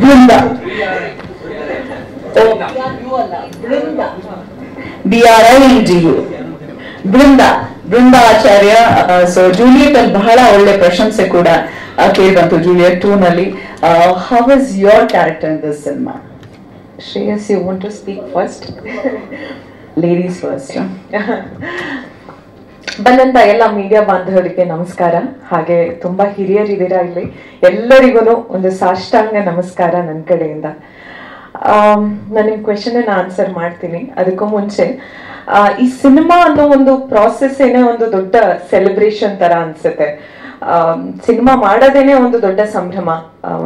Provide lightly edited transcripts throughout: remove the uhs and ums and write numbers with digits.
Brinda. BRINDU. Brinda ಆಚಾರ್ಯ. So Juliet ಅಲ್ಲಿ ಬಹಳ ಒಳ್ಳೆ ಪ್ರಶಂಸೆ ಕೂಡ ಕೇಳಿ ಬಂತು ಜೂಲಿಯಟ್ 2 ನಲ್ಲಿ. How was your character in this cinema? Shreyas, you want to speak first? Ladies first. ಬಂದಂತ ಎಲ್ಲ ಮೀಡಿಯಾ ಬಾಂಧವರಿಗೆ ನಮಸ್ಕಾರ. ಹಾಗೆ ತುಂಬಾ ಹಿರಿಯರಿದ್ದೀರಾ ಇಲ್ಲಿ, ಎಲ್ಲರಿಗೂ ಒಂದು ಸಾಷ್ಟಾಂಗ ನಮಸ್ಕಾರ ನನ್ನ ಕಡೆಯಿಂದ. ನಾನು ನಿಮ್ ಕ್ವೆಶನ್ ಆನ್ಸರ್ ಮಾಡ್ತೀನಿ. ಅದಕ್ಕೂ ಮುಂಚೆ ಈ ಸಿನಿಮಾ ಅನ್ನೋ ಒಂದು ಪ್ರಾಸೆಸ್ ಏನೇ ಒಂದು ದೊಡ್ಡ ಸೆಲೆಬ್ರೇಷನ್ ತರ ಅನ್ಸುತ್ತೆ. ಸಿನಿಮಾ ಮಾಡೋದೇನೆ ಒಂದು ದೊಡ್ಡ ಸಂಭ್ರಮ.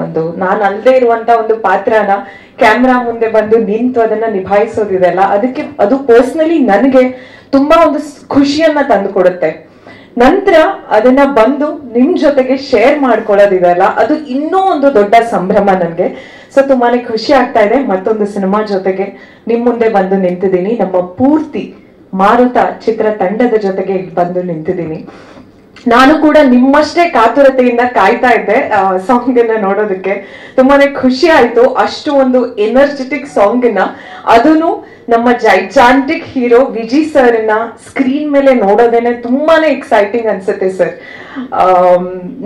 ಒಂದು ನಾನು ಅಲ್ಲದೆ ಇರುವಂತ ಒಂದು ಪಾತ್ರನ ಕ್ಯಾಮ್ರಾ ಮುಂದೆ ಬಂದು ನಿಂತು ಅದನ್ನ ನಿಭಾಯಿಸೋದಿದೆಲ್ಲ, ಅದಕ್ಕೆ ಅದು ಪರ್ಸನಲಿ ನನಗೆ ತುಂಬಾ ಒಂದು ಖುಷಿಯನ್ನ ತಂದು ಕೊಡುತ್ತೆ. ನಂತರ ಅದನ್ನ ಬಂದು ನಿಮ್ ಜೊತೆಗೆ ಶೇರ್ ಮಾಡ್ಕೊಳ್ಳೋದಿದೆಲ್ಲ, ಅದು ಇನ್ನೂ ಒಂದು ದೊಡ್ಡ ಸಂಭ್ರಮ ನನ್ಗೆ. ಸೊ ತುಂಬಾನೇ ಖುಷಿ ಆಗ್ತಾ ಇದೆ. ಮತ್ತೊಂದು ಸಿನಿಮಾ ಜೊತೆಗೆ ನಿಮ್ ಮುಂದೆ ಬಂದು ನಿಂತಿದ್ದೀನಿ. ನಮ್ಮ ಪೂರ್ತಿ ಮಾರುತ ಚಿತ್ರ ತಂಡದ ಜೊತೆಗೆ ಇಲ್ಲಿ ಬಂದು ನಿಂತಿದ್ದೀನಿ. ನಾನು ಕೂಡ ನಿಮ್ಮಷ್ಟೇ ಕಾತುರತೆಯಿಂದ ಕಾಯ್ತಾ ಇದ್ದೆ ಸಾಂಗ್ ಅನ್ನ ನೋಡೋದಕ್ಕೆ. ತುಂಬಾನೇ ಖುಷಿ ಆಯ್ತು. ಅಷ್ಟು ಒಂದು ಎನರ್ಜೆಟಿಕ್ ಸಾಂಗ್ ನ, ಅದನ್ನು ನಮ್ಮ ಜೈಜಾಂಟಿಕ್ ಹೀರೋ ವಿಜಯ್ ಸರ್ ನ ಸ್ಕ್ರೀನ್ ಮೇಲೆ ನೋಡೋದೇನೆ ತುಂಬಾನೇ ಎಕ್ಸೈಟಿಂಗ್ ಅನ್ಸುತ್ತೆ ಸರ್.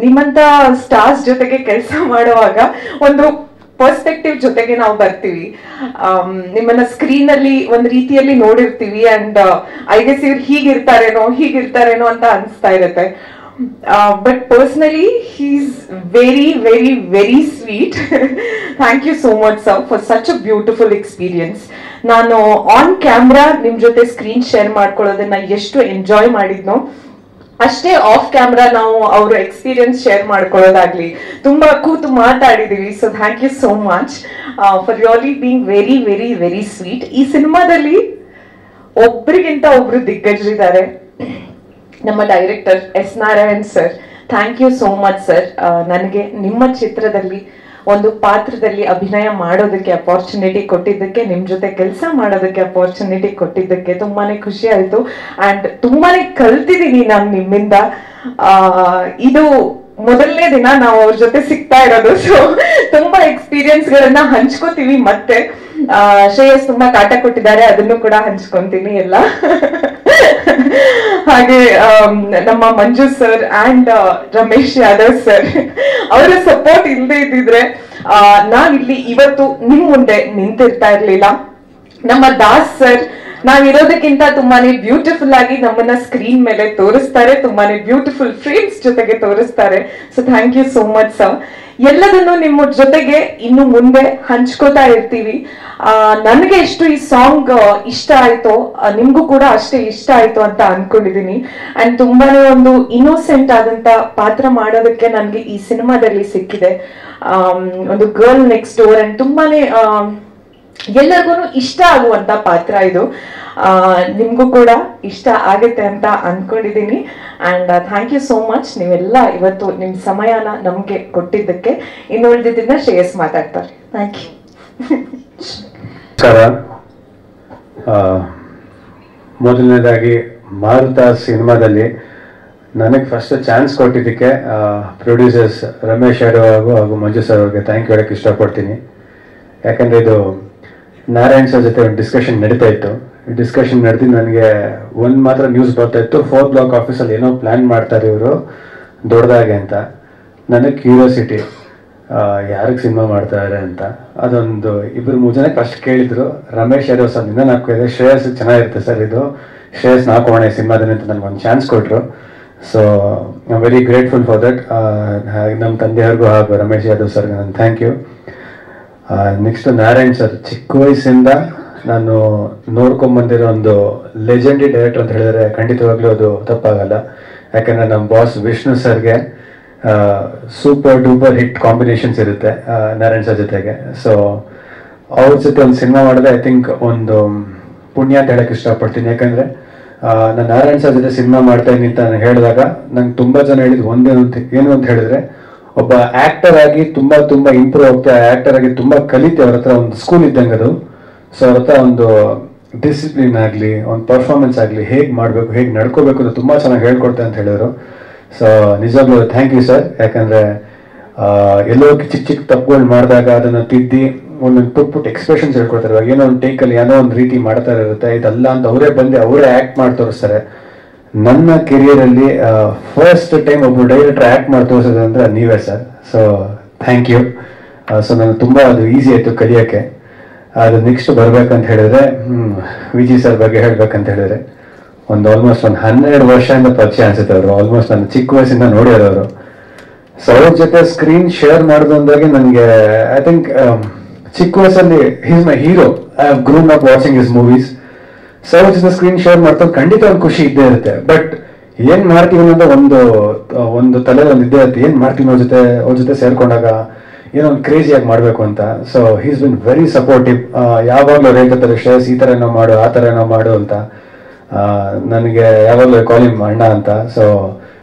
ನಿಮ್ಮಂತ ಸ್ಟಾರ್ಸ್ ಜೊತೆಗೆ ಕೆಲಸ ಮಾಡುವಾಗ ಒಂದು ಪರ್ಸ್ಪೆಕ್ಟಿವ್ ಜೊತೆಗೆ ನಾವು ಬರ್ತೀವಿ. ನಿಮ್ಮನ್ನ ಸ್ಕ್ರೀನ್ ಅಲ್ಲಿ ಒಂದ್ ರೀತಿಯಲ್ಲಿ ನೋಡಿರ್ತೀವಿ ಅಂಡ್ ಐ ಗೆಸ್ ಇವ್ರು ಹೀಗಿರ್ತಾರೇನೋ ಅಂತ ಅನ್ಸ್ತಾ ಇರುತ್ತೆ. But personally he is very very very sweet. Thank you so much sir for such a beautiful experience. ನಾನು ಆನ್ ಕ್ಯಾಮ್ರಾ ನಿಮ್ ಜೊತೆ ಸ್ಕ್ರೀನ್ ಶೇರ್ ಮಾಡ್ಕೊಳ್ಳೋದನ್ನ ಎಷ್ಟು ಎಂಜಾಯ್ ಮಾಡಿದ್ನೋ, ಅಷ್ಟೇ ಆಫ್ ಕ್ಯಾಮ್ರಾ ನಾವು ಅವ್ರ ಎಕ್ಸ್ಪೀರಿಯನ್ಸ್ ಶೇರ್ ಮಾಡ್ಕೊಳ್ಳೋದಾಗ್ಲಿ ತುಂಬಾ ಕೂತು ಮಾತಾಡಿದೀವಿ. So thank you so much for really being very very very sweet. ಈ ಸಿನಿಮಾದಲ್ಲಿ ಒಬ್ರಿಗಿಂತ ಒಬ್ರು ದಿಗ್ಗಜರಿದ್ದಾರೆ. ನಮ್ಮ director S Narayan sir, thank you so much sir. ನನಗೆ ನಿಮ್ಮ ಚಿತ್ರದಲ್ಲಿ ಒಂದು ಪಾತ್ರದಲ್ಲಿ ಅಭಿನಯ ಮಾಡೋದಕ್ಕೆ ಅಪಾರ್ಚುನಿಟಿ ಕೊಟ್ಟಿದ್ದಕ್ಕೆ, ನಿಮ್ ಜೊತೆ ಕೆಲಸ ಮಾಡೋದಕ್ಕೆ ಅಪಾರ್ಚುನಿಟಿ ಕೊಟ್ಟಿದ್ದಕ್ಕೆ ತುಂಬಾನೇ ಖುಷಿ ಆಯ್ತು. ಅಂಡ್ ತುಂಬಾನೇ ಕಲ್ತಿದೀನಿ ನಾನು ನಿಮ್ಮಿಂದ. ಇದು ಮೊದಲನೇ ದಿನ ನಾವು ಅವ್ರ ಜೊತೆ ಸಿಗ್ತಾ ಇರೋದು. ಸೊ ತುಂಬಾ ಎಕ್ಸ್ಪೀರಿಯನ್ಸ್ ಗಳನ್ನ ಹಂಚ್ಕೋತೀವಿ. ಮತ್ತೆ ಶ್ರೇಯಸ್ ತುಂಬಾ ಕಾಟ ಕೊಟ್ಟಿದ್ದಾರೆ, ಅದನ್ನು ಕೂಡ ಹಂಚ್ಕೊಂತೀನಿ ಎಲ್ಲ. ಹಾಗೆ ನಮ್ಮ Manju sir and Ramesh Yadav sir, ಅವರ ಸಪೋರ್ಟ್ ಇಲ್ಲದೆ ಇದ್ದಿದ್ರೆ ನಾವಿಲ್ಲಿ ಇವತ್ತು ನಿಮ್ ಮುಂದೆ ನಿಂತಿರ್ತಾ ಇರ್ಲಿಲ್ಲ. ನಮ್ಮ ದಾಸ್ ಸರ್ ನಾವಿರೋದಕ್ಕಿಂತ ತುಂಬಾನೇ ಬ್ಯೂಟಿಫುಲ್ ಆಗಿ ನಮ್ಮನ್ನ ಸ್ಕ್ರೀನ್ ಮೇಲೆ ತೋರಿಸ್ತಾರೆ, ತುಂಬಾನೇ ಬ್ಯೂಟಿಫುಲ್ ಫ್ರೇಮ್ಸ್ ಜೊತೆಗೆ ತೋರಿಸ್ತಾರೆ. So thank you so much sir. ಎಲ್ಲದನ್ನು ನಿಮ್ಮ ಜೊತೆಗೆ ಇನ್ನು ಮುಂದೆ ಹಂಚ್ಕೋತಾ ಇರ್ತೀವಿ. ನನಗೆ ಎಷ್ಟು ಈ ಸಾಂಗ್ ಇಷ್ಟ ಆಯ್ತೋ ನಿಮ್ಗೂ ಕೂಡ ಅಷ್ಟೇ ಇಷ್ಟ ಆಯ್ತು ಅಂತ ಅನ್ಕೊಂಡಿದೀನಿ. ಅಂಡ್ ತುಂಬಾನೇ ಒಂದು ಇನ್ನೋಸೆಂಟ್ ಆದಂತ ಪಾತ್ರ ಮಾಡೋದಕ್ಕೆ ನನ್ಗೆ ಈ ಸಿನಿಮಾದಲ್ಲಿ ಸಿಕ್ಕಿದೆ. ಒಂದು ಗರ್ಲ್ ನೆಕ್ಸ್ಟ್ ಡೋರ್ ಅಂಡ್ ತುಂಬಾನೇ ಎಲ್ಲರಿಗೂ ಇಷ್ಟ ಆಗುವಂತ ಪಾತ್ರ ಇದು. ನಿಮ್ಗೂ ಕೂಡ ಇಷ್ಟ ಆಗುತ್ತೆ ಅಂತ ಅನ್ಕೊಂಡಿದೀನಿ. And thank you so much. ನೀವೆಲ್ಲ ಇವತ್ತು ನಿಮ್ ಸಮಯನ ನಮ್ಗೆ ಕೊಟ್ಟಿದ್ದಕ್ಕೆ. ಇನ್ನು ಉಳಿದಿದ್ದನ್ನ ಶ್ರೇಯಸ್ ಮಾತಾಡ್ತಾರೆ. Thank you. ಮೊದಲನೇದಾಗಿ ಮಾರುತ ಸಿನಿಮಾದಲ್ಲಿ ನನಗೆ ಫಸ್ಟ್ ಚಾನ್ಸ್ ಕೊಟ್ಟಿದ್ದಕ್ಕೆ ಪ್ರೊಡ್ಯೂಸರ್ಸ್ ರಮೇಶ್ ಯಾದವ್ ಹಾಗೂ ಮಂಜು ಸರ್ ಅವ್ರಿಗೆ ಥ್ಯಾಂಕ್ ಯು ಹೇಳಕ್ಕೆ ಇಷ್ಟಪಡ್ತೀನಿ. ಯಾಕಂದ್ರೆ ಇದು ನಾರಾಯಣ್ ಸರ್ ಜೊತೆ ಒಂದು ಡಿಸ್ಕಷನ್ ನಡೀತಾ ಇತ್ತು. ಡಿಸ್ಕಷನ್ ನಡೆದು ನನಗೆ ಒಂದು ಮಾತ್ರ ನ್ಯೂಸ್ ಬರ್ತಾ ಇತ್ತು, 4th ಬ್ಲಾಕ್ ಆಫೀಸಲ್ಲಿ ಏನೋ ಪ್ಲಾನ್ ಮಾಡ್ತಾರೆ ಇವರು ದೊಡ್ಡದಾಗೆ ಅಂತ. ನನಗೆ ಕ್ಯೂರಿಯಾಸಿಟಿ, ಯಾರಿಗೆ ಸಿನಿಮಾ ಮಾಡ್ತಾರೆ ಅಂತ. ಅದೊಂದು 2-3 ಜನ ಫಸ್ಟ್ ಕೇಳಿದ್ರು. ರಮೇಶ್ ಯಾದವ್ ಸರ್ ನಿಂದ ನಾನು ಕೇಳಿದೆ, ಶ್ರೇಯಸ್ ಚೆನ್ನಾಗಿರುತ್ತೆ ಸರ್ ಇದು, ಶ್ರೇಯಸ್ ನಾಕೋಣ ಸಿನಿಮಾದಲ್ಲಿ ಅಂತ ನನಗೊಂದು ಚಾನ್ಸ್ ಕೊಟ್ಟರು. So I am very grateful for that. ನಮ್ಮ ತಂದೆಯವ್ರಿಗೂ ಹಾಗೂ ರಮೇಶ್ ಯಾದವ್ ಸರ್ಗೆ ನಾನು thank you. Next Narayan sir, ಚಿಕ್ಕ ವಯಸ್ಸಿಂದ ನಾನು ನೋಡ್ಕೊಂಡ್ಬಂದಿರೋ ಒಂದು ಲೆಜೆಂಡರಿ ಡೈರೆಕ್ಟರ್ ಅಂತ ಹೇಳಿದ್ರೆ ಖಂಡಿತವಾಗ್ಲೂ ಅದು ತಪ್ಪಾಗಲ್ಲ. ಯಾಕಂದ್ರೆ ನಮ್ಮ ಬಾಸ್ ವಿಷ್ಣು ಸರ್ಗೆ ಸೂಪರ್ ಡೂಪರ್ ಹಿಟ್ ಕಾಂಬಿನೇಷನ್ಸ್ ಇರುತ್ತೆ ನಾರಾಯಣ್ ಸರ್ ಜೊತೆಗೆ. ಸೊ ಅವ್ರ ಜೊತೆ ಒಂದು ಸಿನಿಮಾ ಮಾಡಿದ್ರೆ ಐ ಥಿಂಕ್ ಒಂದು ಪುಣ್ಯ ಅಂತ ಹೇಳಕ್ ಇಷ್ಟಪಡ್ತೀನಿ. ಯಾಕಂದ್ರೆ ನಾನು ನಾರಾಯಣ್ ಸರ್ ಜೊತೆ ಸಿನಿಮಾ ಮಾಡ್ತಾ ಇದ್ದೀನಿ ಅಂತ ನಾನು ಹೇಳಿದಾಗ ನಂಗೆ ತುಂಬಾ ಜನ ಹೇಳಿದ್ರು ಏನು ಅಂತ ಹೇಳಿದ್ರೆ, ಒಬ್ಬ ಆಕ್ಟರ್ ಆಗಿ ತುಂಬಾ ತುಂಬಾ ಇಂಪ್ರೂವ್ ಆಗ್ತಾ, ಆಕ್ಟರ್ ಆಗಿ ತುಂಬಾ ಕಲಿತೆ. ಅವ್ರ ಹತ್ರ ಒಂದು ಸ್ಕೂಲ್ ಇದ್ದಂಗೆ ಅದು. ಸೊ ಅವ್ರ ಹತ್ರ ಒಂದು ಡಿಸಿಪ್ಲಿನ್ ಆಗಲಿ, ಒಂದು ಪರ್ಫಾರ್ಮೆನ್ಸ್ ಆಗಲಿ, ಹೇಗೆ ಮಾಡಬೇಕು, ಹೇಗೆ ನಡ್ಕೋಬೇಕು ಅಂತ ತುಂಬಾ ಚೆನ್ನಾಗಿ ಹೇಳ್ಕೊಡ್ತೆ ಅಂತ ಹೇಳಿದ್ರು. ಸೊ ನಿಜವಾಗ್ಲೂ ಥ್ಯಾಂಕ್ ಯು ಸರ್. ಯಾಕಂದ್ರೆ ಎಲ್ಲೋ ಚಿಕ್ಕ ಚಿಕ್ಕ ತಪ್ಪುಗಳು ಮಾಡಿದಾಗ ಅದನ್ನ ತಿದ್ದಿ ಒಂದೊಂದು ಪುಟ್ ಎಕ್ಸ್ಪ್ರೆಷನ್ಸ್ ಹೇಳ್ಕೊಡ್ತಾರೆ. ಇವಾಗ ಏನೋ ಒಂದು ಟೇಕಲ್ಲಿ ಏನೋ ಒಂದು ರೀತಿ ಮಾಡ್ತಾ ಇರುತ್ತೆ, ಇದಲ್ಲ ಅಂತ ಅವರೇ ಬಂದು ಅವರೇ ಆಕ್ಟ್ ಮಾಡಿ ತೋರಿಸ್ತಾರೆ. ನನ್ನ ಕೆರಿಯರಲ್ಲಿ ಫಸ್ಟ್ ಟೈಮ್ ಒಬ್ಬರು ಡೈರೆಕ್ಟರ್ ಆಕ್ಟ್ ಮಾಡಿ ತೋರಿಸೋದು ಅಂದ್ರೆ ನೀವೇ sir. So thank you. So ನನಗೆ ತುಂಬಾ ಅದು ಈಸಿ ಆಯ್ತು ಕಲಿಯೋಕ್ಕೆ. ಅದು ನೆಕ್ಸ್ಟ್ ಬರ್ಬೇಕಂತ ಹೇಳಿದ್ರೆ ವಿಜಿ ಸರ್ ಬಗ್ಗೆ ಹೇಳ್ಬೇಕಂತ ಹೇಳಿದ್ರೆ ಆಲ್ಮೋಸ್ಟ್ ಒಂದು 12 ವರ್ಷದಿಂದ ಪರಿಚಯ ಅನ್ಸುತ್ತೆ ಅವರು. ಆಲ್ಮೋಸ್ಟ್ ನಾನು ಚಿಕ್ಕ ವಯಸ್ಸಿಂದ ನೋಡಿರೋರು. ಸೊ ಅವ್ರ ಜೊತೆ ಸ್ಕ್ರೀನ್ ಶೇರ್ ಮಾಡೋದಂದಾಗೆ ನನಗೆ ಐ ಥಿಂಕ್ ಚಿಕ್ಕ ವಯಸ್ಸಲ್ಲಿ he's my hero. I have grown up watching his movies. So ಅವ್ರ ಜೊತೆ ಸ್ಕ್ರೀನ್ ಶೇರ್ ಮಾಡ್ಕೊಂಡು ಖಂಡಿತ ಒಂದು ಖುಷಿ ಇದ್ದೇ ಇರುತ್ತೆ. ಬಟ್ ಏನ್ ಮಾಡ್ತೀವಿ ಅನ್ನೋದು ಒಂದು ತಲೆಯಲ್ಲಿ ಒಂದು ಇದ್ದೇ ಇರುತ್ತೆ. ಏನ್ ಮಾಡ್ತೀವಿ ಅವ್ರ ಜೊತೆ ಸೇರ್ಕೊಂಡಾಗ ಏನೋ ಒಂದು ಕ್ರೇಜಿಯಾಗಿ ಮಾಡಬೇಕು ಅಂತ. So he's been very supportive. ಯಾವಾಗಲೂ ಅವ್ರು ಹೇಳ್ತಿರ್ತಾರೆ ಶ್ರೇಯಸ್ ಈ ಥರ ಏನೋ ಮಾಡು ಆ ಥರ ಏನೋ ಮಾಡು ಅಂತ. ನನಗೆ ಯಾವಾಗಲೂ ಕಾಲ್ ಹಿಮ್ ಅಣ್ಣ ಅಂತ. So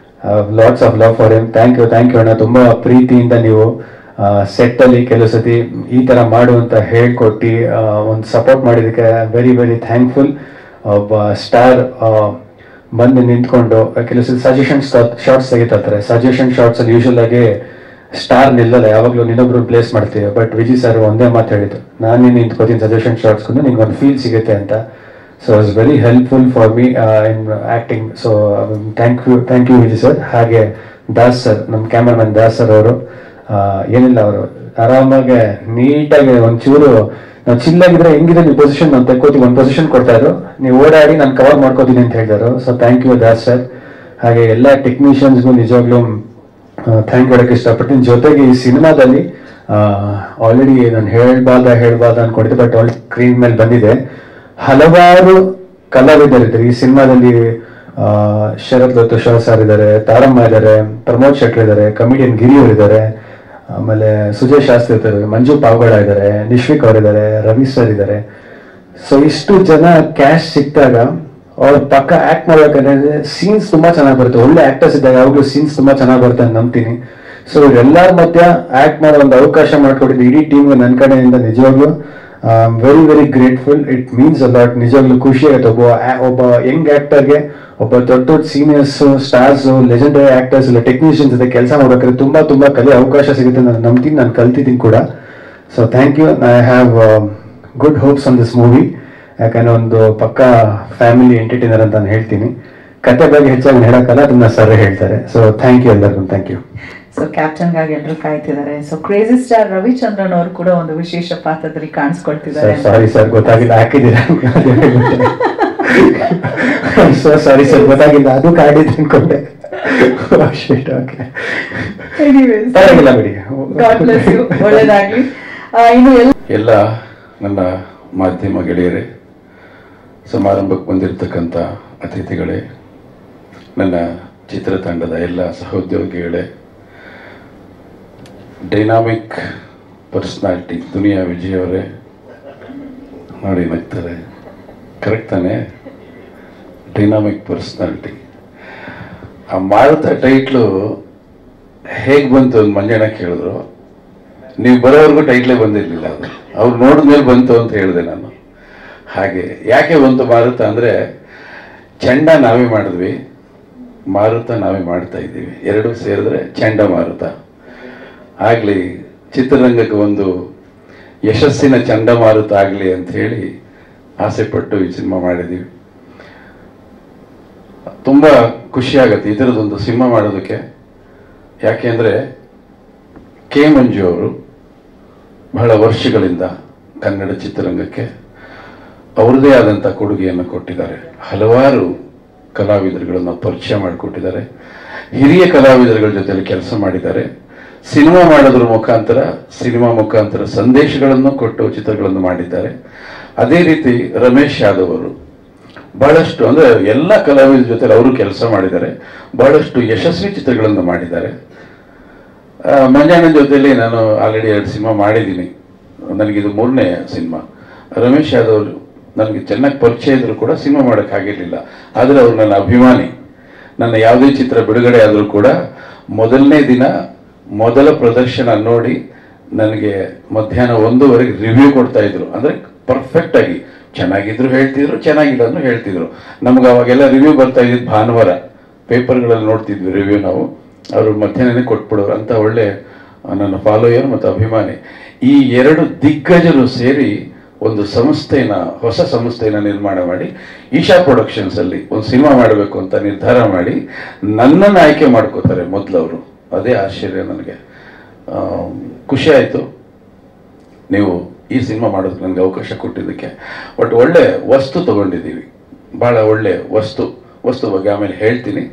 lots of love for him. Thank you ಅಣ್ಣ. ತುಂಬಾ ಪ್ರೀತಿಯಿಂದ ನೀವು ಸೆಟ್ ಅಲ್ಲಿ ಕೆಲವು ಸತಿ ಈ ತರ ಮಾಡು ಅಂತ ಹೇಳ್ಕೊಟ್ಟು ಒಂದು ಸಪೋರ್ಟ್ ಮಾಡಿದಕ್ಕೆ ವೆರಿ ವೆರಿ ಥ್ಯಾಂಕ್ಫುಲ್. ಒಬ್ಬ ಸ್ಟಾರ್ ಬಂದು ನಿಂತ್ಕೊಂಡು ಕೆಲವು ಸತಿ ಸಜೆಷನ್ ಶಾರ್ಟ್ಸ್ ತೆಗಿತಾರೆ. ಸಜೆಷನ್ ಶಾರ್ಟ್ಸ್ ಅಲ್ಲಿ ಯೂಶುವಲ್ ಆಗಿ ಸ್ಟಾರ್ ನಿಲ್ಲಲ್ಲ, ಯಾವಾಗಲೂ ಇನ್ನೊಬ್ರು ಪ್ಲೇಸ್ ಮಾಡ್ತೀವಿ. ಬಟ್ ವಿಜಯ್ ಸರ್ ಒಂದೇ ಮಾತು ಹೇಳಿದ್ದು, ನಾನು ನೀನು ನಿಂತ್ಕೋತೀನಿ ಸಜೆಷನ್ ಶಾರ್ಟ್ಸ್ಕೊಂಡು ನಿನ್ಗೆ ಒಂದು ಫೀಲ್ ಸಿಗುತ್ತೆ ಅಂತ. So it's very helpful for me in acting. So thank you Vijay sir. ಹಾಗೆ ದಾಸ್ ಸರ್, ನಮ್ಮ ಕ್ಯಾಮ್ರಾಮನ್ ದಾಸ್ ಸರ್ ಅವರು ಏನಿಲ್ಲ, ಅವರು ಆರಾಮಾಗಿ ನೀಟಾಗಿ ಒಂಚೂರು ನಾವು ಚಿಲ್ಲಾಗಿದ್ರೆ ಹೆಂಗಿದೆ ನೀವು ಪೊಸಿಷನ್ ನಾವು ತೆಕ್ಕೋತೀವಿ, ಒಂದು ಪೊಸಿಷನ್ ಕೊಡ್ತಾ ಇದ್ರು, ನೀವು ಓಡಾಡಿ ನಾನು ಕವರ್ ಮಾಡ್ಕೋತೀನಿ ಅಂತ ಹೇಳಿದ್ರು. So thank you Das sir. ಹಾಗೆ ಎಲ್ಲ ಟೆಕ್ನಿಷಿಯನ್ಸ್ಗೂ ನಿಜವಾಗ್ಲೂ ಥ್ಯಾಂಕ್ ಹೇಳಕ್ಕೆ ಇಷ್ಟಪಡ್ತೀನಿ. ಜೊತೆಗೆ ಈ ಸಿನಿಮಾದಲ್ಲಿ ಆಲ್ರೆಡಿ ನಾನು ಹೇಳ್ಬಾರ್ದ ಅನ್ಕೊಂಡಿದ್ದೆ, ಬಟ್ ಆಲ್ರೆಡಿ ಸ್ಕ್ರೀನ್ ಮೇಲೆ ಬಂದಿದೆ. ಹಲವಾರು ಕಲಾವಿದರಿದ್ದಾರೆ ಈ ಸಿನಿಮಾದಲ್ಲಿ. ಶರತ್ ತುಷಾರ್ ಸರ್ ಇದ್ದಾರೆ, ತಾರಮ್ಮ ಇದ್ದಾರೆ, ಪ್ರಮೋದ್ ಶೆಟ್ಟಿ ಇದ್ದಾರೆ, ಕಮಿಡಿಯನ್ ಗಿರಿ ಅವರು ಇದ್ದಾರೆ, ಆಮೇಲೆ ಸುಜಯ್ ಶಾಸ್ತ್ರಿ ಇರ್ತಾರೆ, ಮಂಜು ಪಾವಗಡ ಇದ್ದಾರೆ, ನಿಶ್ವಿಕ್ ಅವರಿದ್ದಾರೆ, ರವಿ ಸರ್ ಇದ್ದಾರೆ. ಸೊ ಇಷ್ಟು ಜನ ಕ್ಯಾಶ್ ಸಿಕ್ತಾಗ ಅವ್ರ ಪಕ್ಕ ಆಕ್ಟ್ ಮಾಡ್ಬೇಕಂದ್ರೆ ಸೀನ್ಸ್ ತುಂಬಾ ಚೆನ್ನಾಗಿ ಬರುತ್ತೆ. ಒಳ್ಳೆ ಆಕ್ಟರ್ಸ್ ಇದ್ದಾಗ ಯಾವಾಗಲೂ ಸೀನ್ಸ್ ತುಂಬಾ ಚೆನ್ನಾಗಿ ಬರುತ್ತೆ ಅಂತ ನಂಬ್ತೀನಿ. ಸೊ ಇವರೆಲ್ಲರ ಮಧ್ಯ ಆಕ್ಟ್ ಮಾಡೋ ಒಂದು ಅವಕಾಶ ಮಾಡ್ಕೊಟ್ಟಿದ್ದು ಇಡೀ ಟೀಮ್ಗೆ ನನ್ನ ಕಡೆಯಿಂದ ನಿಜವಾಗ್ಲೂ very very grateful. It means a lot. ನಿಜವಾಗ್ಲೂ ಖುಷಿ ಆಗುತ್ತೆ. ಒಬ್ಬ ಯಂಗ್ ಆಕ್ಟರ್ಗೆ ಒಬ್ಬ ದೊಡ್ಡ ಸೀನಿಯರ್ಸ್, ಸ್ಟಾರ್ಸ್, ಲೆಜೆಂಡರಿ ಆಕ್ಟರ್ಸ್ ಇಲ್ಲ ಟೆಕ್ನಿಷಿಯನ್ಸ್ ಜೊತೆ ಕೆಲಸ ಮಾಡ್ಬೇಕಾದ್ರೆ ತುಂಬಾ ಕಲಿಯೋ ಅವಕಾಶ ಸಿಗುತ್ತೆ ನಾನು ನಂಬ್ತೀನಿ, ನಾನು ಕಲ್ತಿದ್ದೀನಿ ಕೂಡ. So thank you. I have good hopes on this movie. ಯಾಕಂದ್ರೆ ಒಂದು ಪಕ್ಕ ಫ್ಯಾಮಿಲಿ ಎಂಟರ್ಟೈನರ್ ಅಂತ ನಾನು ಹೇಳ್ತೀನಿ. ಕತೆ ಬಗ್ಗೆ ಹೆಚ್ಚಾಗಿ ಹೇಳಕ್ಕಲ್ಲ, ಅದನ್ನ ಸರ್ ಹೇಳ್ತಾರೆ. ಸೊ ಥ್ಯಾಂಕ್ ಯು ಎಲ್ಲರಿಗೂ. Thank you. ಸೊ ಕ್ಯಾಪ್ಟನ್ ಗಾಗಿ ಎಲ್ಲರೂ ಕಾಯ್ತಿದ್ದಾರೆ. ಸೊ ಕ್ರೇಜಿ ಸ್ಟಾರ್ ರವಿಚಂದ್ರನ್ ಅವರು ಕೂಡ ಒಂದು ವಿಶೇಷ ಪಾತ್ರದಲ್ಲಿ ಕಾಣಿಸ್ಕೊಳ್ತಿದ್ದಾರೆ. ಸಾರಿ ಸರ್, ಗೊತ್ತಾಗಿಲ್ಲ, ಹಾಕಿದ್ದೀರಾ? ಸಾರಿ ಸರ್, ಗೊತ್ತಾಗಿಲ್ಲ, ಅದು ಕಾಡಿದ್ದು ಅನ್ಕೊಂಡೆ. ಒಳ್ಳೇದಾಗ್ಲಿ. ಇನ್ನು ಎಲ್ಲ ನನ್ನ ಮಾಧ್ಯಮ ಗೆಳೆಯರೇ, ಸಮಾರಂಭಕ್ಕೆ ಬಂದಿರತಕ್ಕಂಥ ಅತಿಥಿಗಳೇ, ನನ್ನ ಚಿತ್ರತಂಡದ ಎಲ್ಲ ಸಹೋದ್ಯೋಗಿಗಳೇ, ಡೈನಾಮಿಕ್ ಪರ್ಸನಾಲಿಟಿ ದುನಿಯಾ ವಿಜಯ್ ಅವರೇ, ನೋಡಿ ನಗ್ತಾರೆ, ಕರೆಕ್ಟ್ ತಾನೆ? Dynamic personality. ಆ ಮಾರುತ ಟೈಟ್ಲು ಹೇಗೆ ಬಂತು ಅಂತ ಮಂಜಣ್ಣ ಕೇಳಿದ್ರು. ನೀವು ಬರೋವರೆಗೂ ಟೈಟ್ಲೇ ಬಂದಿರಲಿಲ್ಲ, ಅದು ಅವ್ರು ನೋಡಿದ್ಮೇಲೆ ಬಂತು ಅಂತ ಹೇಳಿದೆ ನಾನು. ಹಾಗೆ ಯಾಕೆ ಬಂತು ಮಾರುತ ಅಂದರೆ, ಚಂಡ ನಾವೇ ಮಾಡಿದ್ವಿ, ಮಾರುತ ನಾವೇ ಮಾಡ್ತಾ ಇದ್ದೀವಿ, ಎರಡೂ ಸೇರಿದ್ರೆ ಚಂಡಮಾರುತ ಆಗಲಿ, ಚಿತ್ರರಂಗಕ್ಕೆ ಒಂದು ಯಶಸ್ಸಿನ ಚಂಡಮಾರುತ ಆಗಲಿ ಅಂತ ಹೇಳಿ ಆಸೆಪಟ್ಟು ಈ ಸಿನಿಮಾ ಮಾಡಿದ್ದೀವಿ. ತುಂಬ ಖುಷಿ ಆಗುತ್ತೆ ಈ ಥರದೊಂದು ಸಿನಿಮಾ ಮಾಡೋದಕ್ಕೆ. ಯಾಕೆಂದರೆ ಕೆ ಮಂಜು ಅವರು ಬಹಳ ವರ್ಷಗಳಿಂದ ಕನ್ನಡ ಚಿತ್ರರಂಗಕ್ಕೆ ಅವ್ರದ್ದೇ ಆದಂಥ ಕೊಡುಗೆಯನ್ನು ಕೊಟ್ಟಿದ್ದಾರೆ. ಹಲವಾರು ಕಲಾವಿದರುಗಳನ್ನು ಪರಿಚಯ ಮಾಡಿಕೊಟ್ಟಿದ್ದಾರೆ. ಹಿರಿಯ ಕಲಾವಿದರುಗಳ ಜೊತೆಲಿ ಕೆಲಸ ಮಾಡಿದ್ದಾರೆ. ಸಿನಿಮಾ ಮಾಡೋದ್ರ ಮುಖಾಂತರ ಸಂದೇಶಗಳನ್ನು ಕೊಟ್ಟು ಚಿತ್ರಗಳನ್ನು ಮಾಡಿದ್ದಾರೆ. ಅದೇ ರೀತಿ ರಮೇಶ್ ಯಾದವ್ ಅವರು ಬಹಳಷ್ಟು, ಅಂದ್ರೆ ಎಲ್ಲ ಕಲಾವಿದರ ಜೊತೆ ಅವರು ಕೆಲಸ ಮಾಡಿದ್ದಾರೆ. ಬಹಳಷ್ಟು ಯಶಸ್ವಿ ಚಿತ್ರಗಳನ್ನು ಮಾಡಿದ್ದಾರೆ. ಮಂಜಣ್ಣನ ಜೊತೆಲಿ ನಾನು ಆಲ್ರೆಡಿ 2 ಸಿನಿಮಾ ಮಾಡಿದ್ದೀನಿ. ನನಗಿದು 3ನೇ ಸಿನಿಮಾ. ರಮೇಶ್ ಯಾದವ್ ನನಗೆ ಚೆನ್ನಾಗಿ ಪರಿಚಯ ಇದ್ರು ಕೂಡ ಸಿನಿಮಾ ಮಾಡೋಕ್ಕಾಗಿರಲಿಲ್ಲ. ಆದರೆ ಅವರು ನನ್ನ ಅಭಿಮಾನಿ. ನನ್ನ ಯಾವುದೇ ಚಿತ್ರ ಬಿಡುಗಡೆ ಆದರೂ ಕೂಡ ಮೊದಲನೇ ದಿನ ಮೊದಲ ಪ್ರದರ್ಶನ ನೋಡಿ ನನಗೆ ಮಧ್ಯಾಹ್ನ 1:00 ರಿವ್ಯೂ ಕೊಡ್ತಾ ಇದ್ರು. ಅಂದರೆ ಪರ್ಫೆಕ್ಟ್ ಆಗಿ ಚೆನ್ನಾಗಿದ್ರು ಹೇಳ್ತಿದ್ರು, ಚೆನ್ನಾಗಿಲ್ಲ ಅಂದ್ರೂ ಹೇಳ್ತಿದ್ರು. ನಮ್ಗೆ ಅವಾಗೆಲ್ಲ ರಿವ್ಯೂ ಬರ್ತಾ ಇದ್ದಿದ್ದು ಭಾನುವಾರ ಪೇಪರ್ಗಳಲ್ಲಿ ನೋಡ್ತಿದ್ವಿ ರಿವ್ಯೂ ನಾವು. ಅವರು ಮಧ್ಯಾಹ್ನನೇ ಕೊಟ್ಬಿಡೋರು. ಅಂತ ಒಳ್ಳೆ ನನ್ನ ಫಾಲೋಯರ್ ಮತ್ತು ಅಭಿಮಾನಿ. ಈ ಎರಡು ದಿಗ್ಗಜರು ಸೇರಿ ಒಂದು ಹೊಸ ಸಂಸ್ಥೆಯನ್ನು ನಿರ್ಮಾಣ ಮಾಡಿ ಈಶಾ ಪ್ರೊಡಕ್ಷನ್ಸ್ ಅಲ್ಲಿ ಒಂದು ಸಿನಿಮಾ ಮಾಡಬೇಕು ಅಂತ ನಿರ್ಧಾರ ಮಾಡಿ ನನ್ನನ್ನು ಆಯ್ಕೆ ಮಾಡ್ಕೋತಾರೆ ಮೊದಲವರು. ಅದೇ ಆಶ್ಚರ್ಯ ನನಗೆ. ಖುಷಿ ಆಯಿತು ನೀವು ಈ ಸಿನಿಮಾ ಮಾಡೋದಕ್ಕೆ ನನಗೆ ಅವಕಾಶ ಕೊಟ್ಟಿದ್ದಕ್ಕೆ. ಬಟ್ ಒಳ್ಳೆ ವಸ್ತು ತಗೊಂಡಿದ್ದೀವಿ, ಬಹಳ ಒಳ್ಳೆ ವಸ್ತು ಬಗ್ಗೆ ಆಮೇಲೆ ಹೇಳ್ತೀನಿ.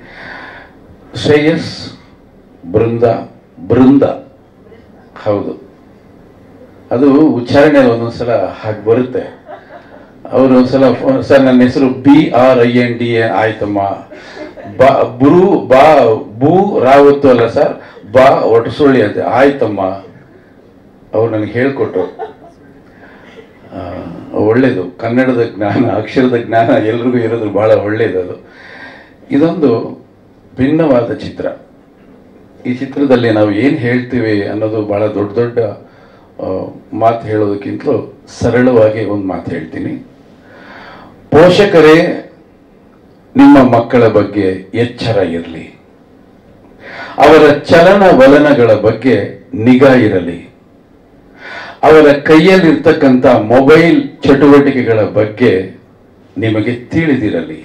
ಶ್ರೇಯಸ್ ಬೃಂದ ಹೌದು, ಅದು ಉಚ್ಚಾರಣೆಯಲ್ಲಿ ಒಂದೊಂದ್ಸಲ ಹಾಗೆ ಬರುತ್ತೆ. ಅವರು ಒಂದ್ಸಲ ಸರ್ ನನ್ನ ಹೆಸರು BRINDA ಆಯ್ತಮ್ಮ, ಬೂ ರಾವತ್ತು ಅಲ್ಲ ಸರ್, ಒಟಸುಳ್ಳಿ ಅಂತ ಆಯ್ತಮ್ಮ. ಅವ್ರು ನನಗೆ ಹೇಳ್ಕೊಟ್ರು. ಒಳ್ಳೇದು, ಕನ್ನಡದ ಜ್ಞಾನ, ಅಕ್ಷರದ ಜ್ಞಾನ ಎಲ್ರಿಗೂ ಇರೋದು ಬಹಳ ಒಳ್ಳೇದು. ಅದು ಇದೊಂದು ಭಿನ್ನವಾದ ಚಿತ್ರ. ಈ ಚಿತ್ರದಲ್ಲಿ ನಾವು ಏನು ಹೇಳ್ತೀವಿ ಅನ್ನೋದು ಬಹಳ ದೊಡ್ಡ ಮಾತು ಹೇಳೋದಕ್ಕಿಂತಲೂ ಸರಳವಾಗಿ ಒಂದು ಮಾತು ಹೇಳ್ತೀನಿ. ಪೋಷಕರೇ ನಿಮ್ಮ ಮಕ್ಕಳ ಬಗ್ಗೆ ಎಚ್ಚರ ಇರಲಿ, ಅವರ ಚಲನವಲನಗಳ ಬಗ್ಗೆ ನಿಗಾ ಇರಲಿ, ಅವರ ಕೈಯಲ್ಲಿರ್ತಕ್ಕಂಥ ಮೊಬೈಲ್ ಚಟುವಟಿಕೆಗಳ ಬಗ್ಗೆ ನಿಮಗೆ ತಿಳಿದಿರಲಿ.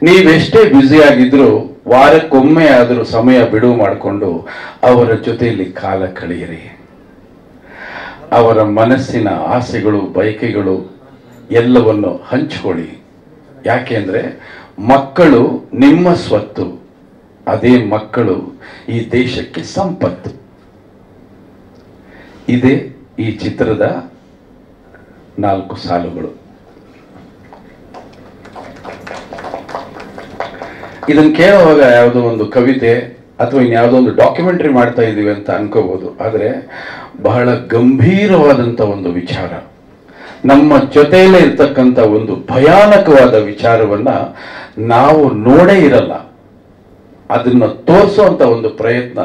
ನೀವೆಷ್ಟೇ ಬ್ಯುಸಿಯಾಗಿದ್ರೂ ವಾರಕ್ಕೊಮ್ಮೆ ಆದರೂ ಸಮಯ ಬಿಡುವು ಮಾಡಿಕೊಂಡು ಅವರ ಜೊತೆಯಲ್ಲಿ ಕಾಲ ಕಳೆಯಿರಿ. ಅವರ ಮನಸ್ಸಿನ ಆಸೆಗಳು, ಬಯಕೆಗಳು ಎಲ್ಲವನ್ನು ಹಂಚಿಕೊಳ್ಳಿ. ಯಾಕೆಂದ್ರೆ ಮಕ್ಕಳು ನಿಮ್ಮ ಸ್ವತ್ತು, ಅದೇ ಮಕ್ಕಳು ಈ ದೇಶಕ್ಕೆ ಸಂಪತ್ತು. ಇದೇ ಈ ಚಿತ್ರದ 4 ಸಾಲುಗಳು. ಇದನ್ನು ಕೇಳುವಾಗ ಯಾವುದೋ ಒಂದು ಕವಿತೆ ಅಥವಾ ಇನ್ಯಾವುದೋ ಒಂದು ಡಾಕ್ಯುಮೆಂಟರಿ ಮಾಡ್ತಾ ಇದ್ದೀವಿ ಅಂತ ಅನ್ಕೋಬಹುದು. ಆದರೆ ಬಹಳ ಗಂಭೀರವಾದಂಥ ಒಂದು ವಿಚಾರ, ನಮ್ಮ ಜೊತೆಯಲ್ಲೇ ಇರ್ತಕ್ಕಂಥ ಒಂದು ಭಯಾನಕವಾದ ವಿಚಾರವನ್ನ ನಾವು ನೋಡೇ ಇರಲ್ಲ, ಅದನ್ನ ತೋರಿಸುವಂತ ಒಂದು ಪ್ರಯತ್ನ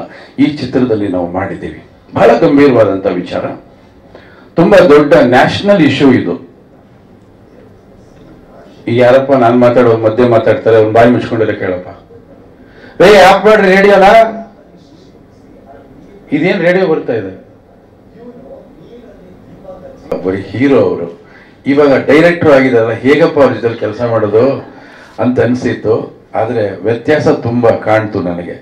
ಈ ಚಿತ್ರದಲ್ಲಿ ನಾವು ಮಾಡಿದ್ದೀವಿ. ಬಹಳ ಗಂಭೀರವಾದಂಥ ವಿಚಾರ, ತುಂಬಾ ದೊಡ್ಡ ನ್ಯಾಷನಲ್ ಇಶ್ಯೂ ಇದು. ಈಗ ಯಾರಪ್ಪ ನಾನು ಮಾತಾಡೋ ಮಧ್ಯೆ ಮಾತಾಡ್ತಾರೆ, ಅವ್ನು ಬಾಯಿ ಮುಚ್ಕೊಂಡಿರೋ ಕೇಳಪ್ಪ. ಆಫ್ ಮಾಡ್ರಿ ರೇಡಿಯೋನ, ಇದೇನ್ ರೇಡಿಯೋ ಬರ್ತಾ ಇದೆ. ಬರೀ ಹೀರೋ ಅವರು ಇವಾಗ ಡೈರೆಕ್ಟರ್ ಆಗಿದಾರಲ್ಲ, ಹೇಗಪ್ಪ ಅವ್ರ ಜೊತೆ ಕೆಲಸ ಮಾಡೋದು ಅಂತ ಅನ್ಸಿತ್ತು. ಆದ್ರೆ ವ್ಯತ್ಯಾಸ ತುಂಬಾ ಕಾಣ್ತು ನನಗೆ.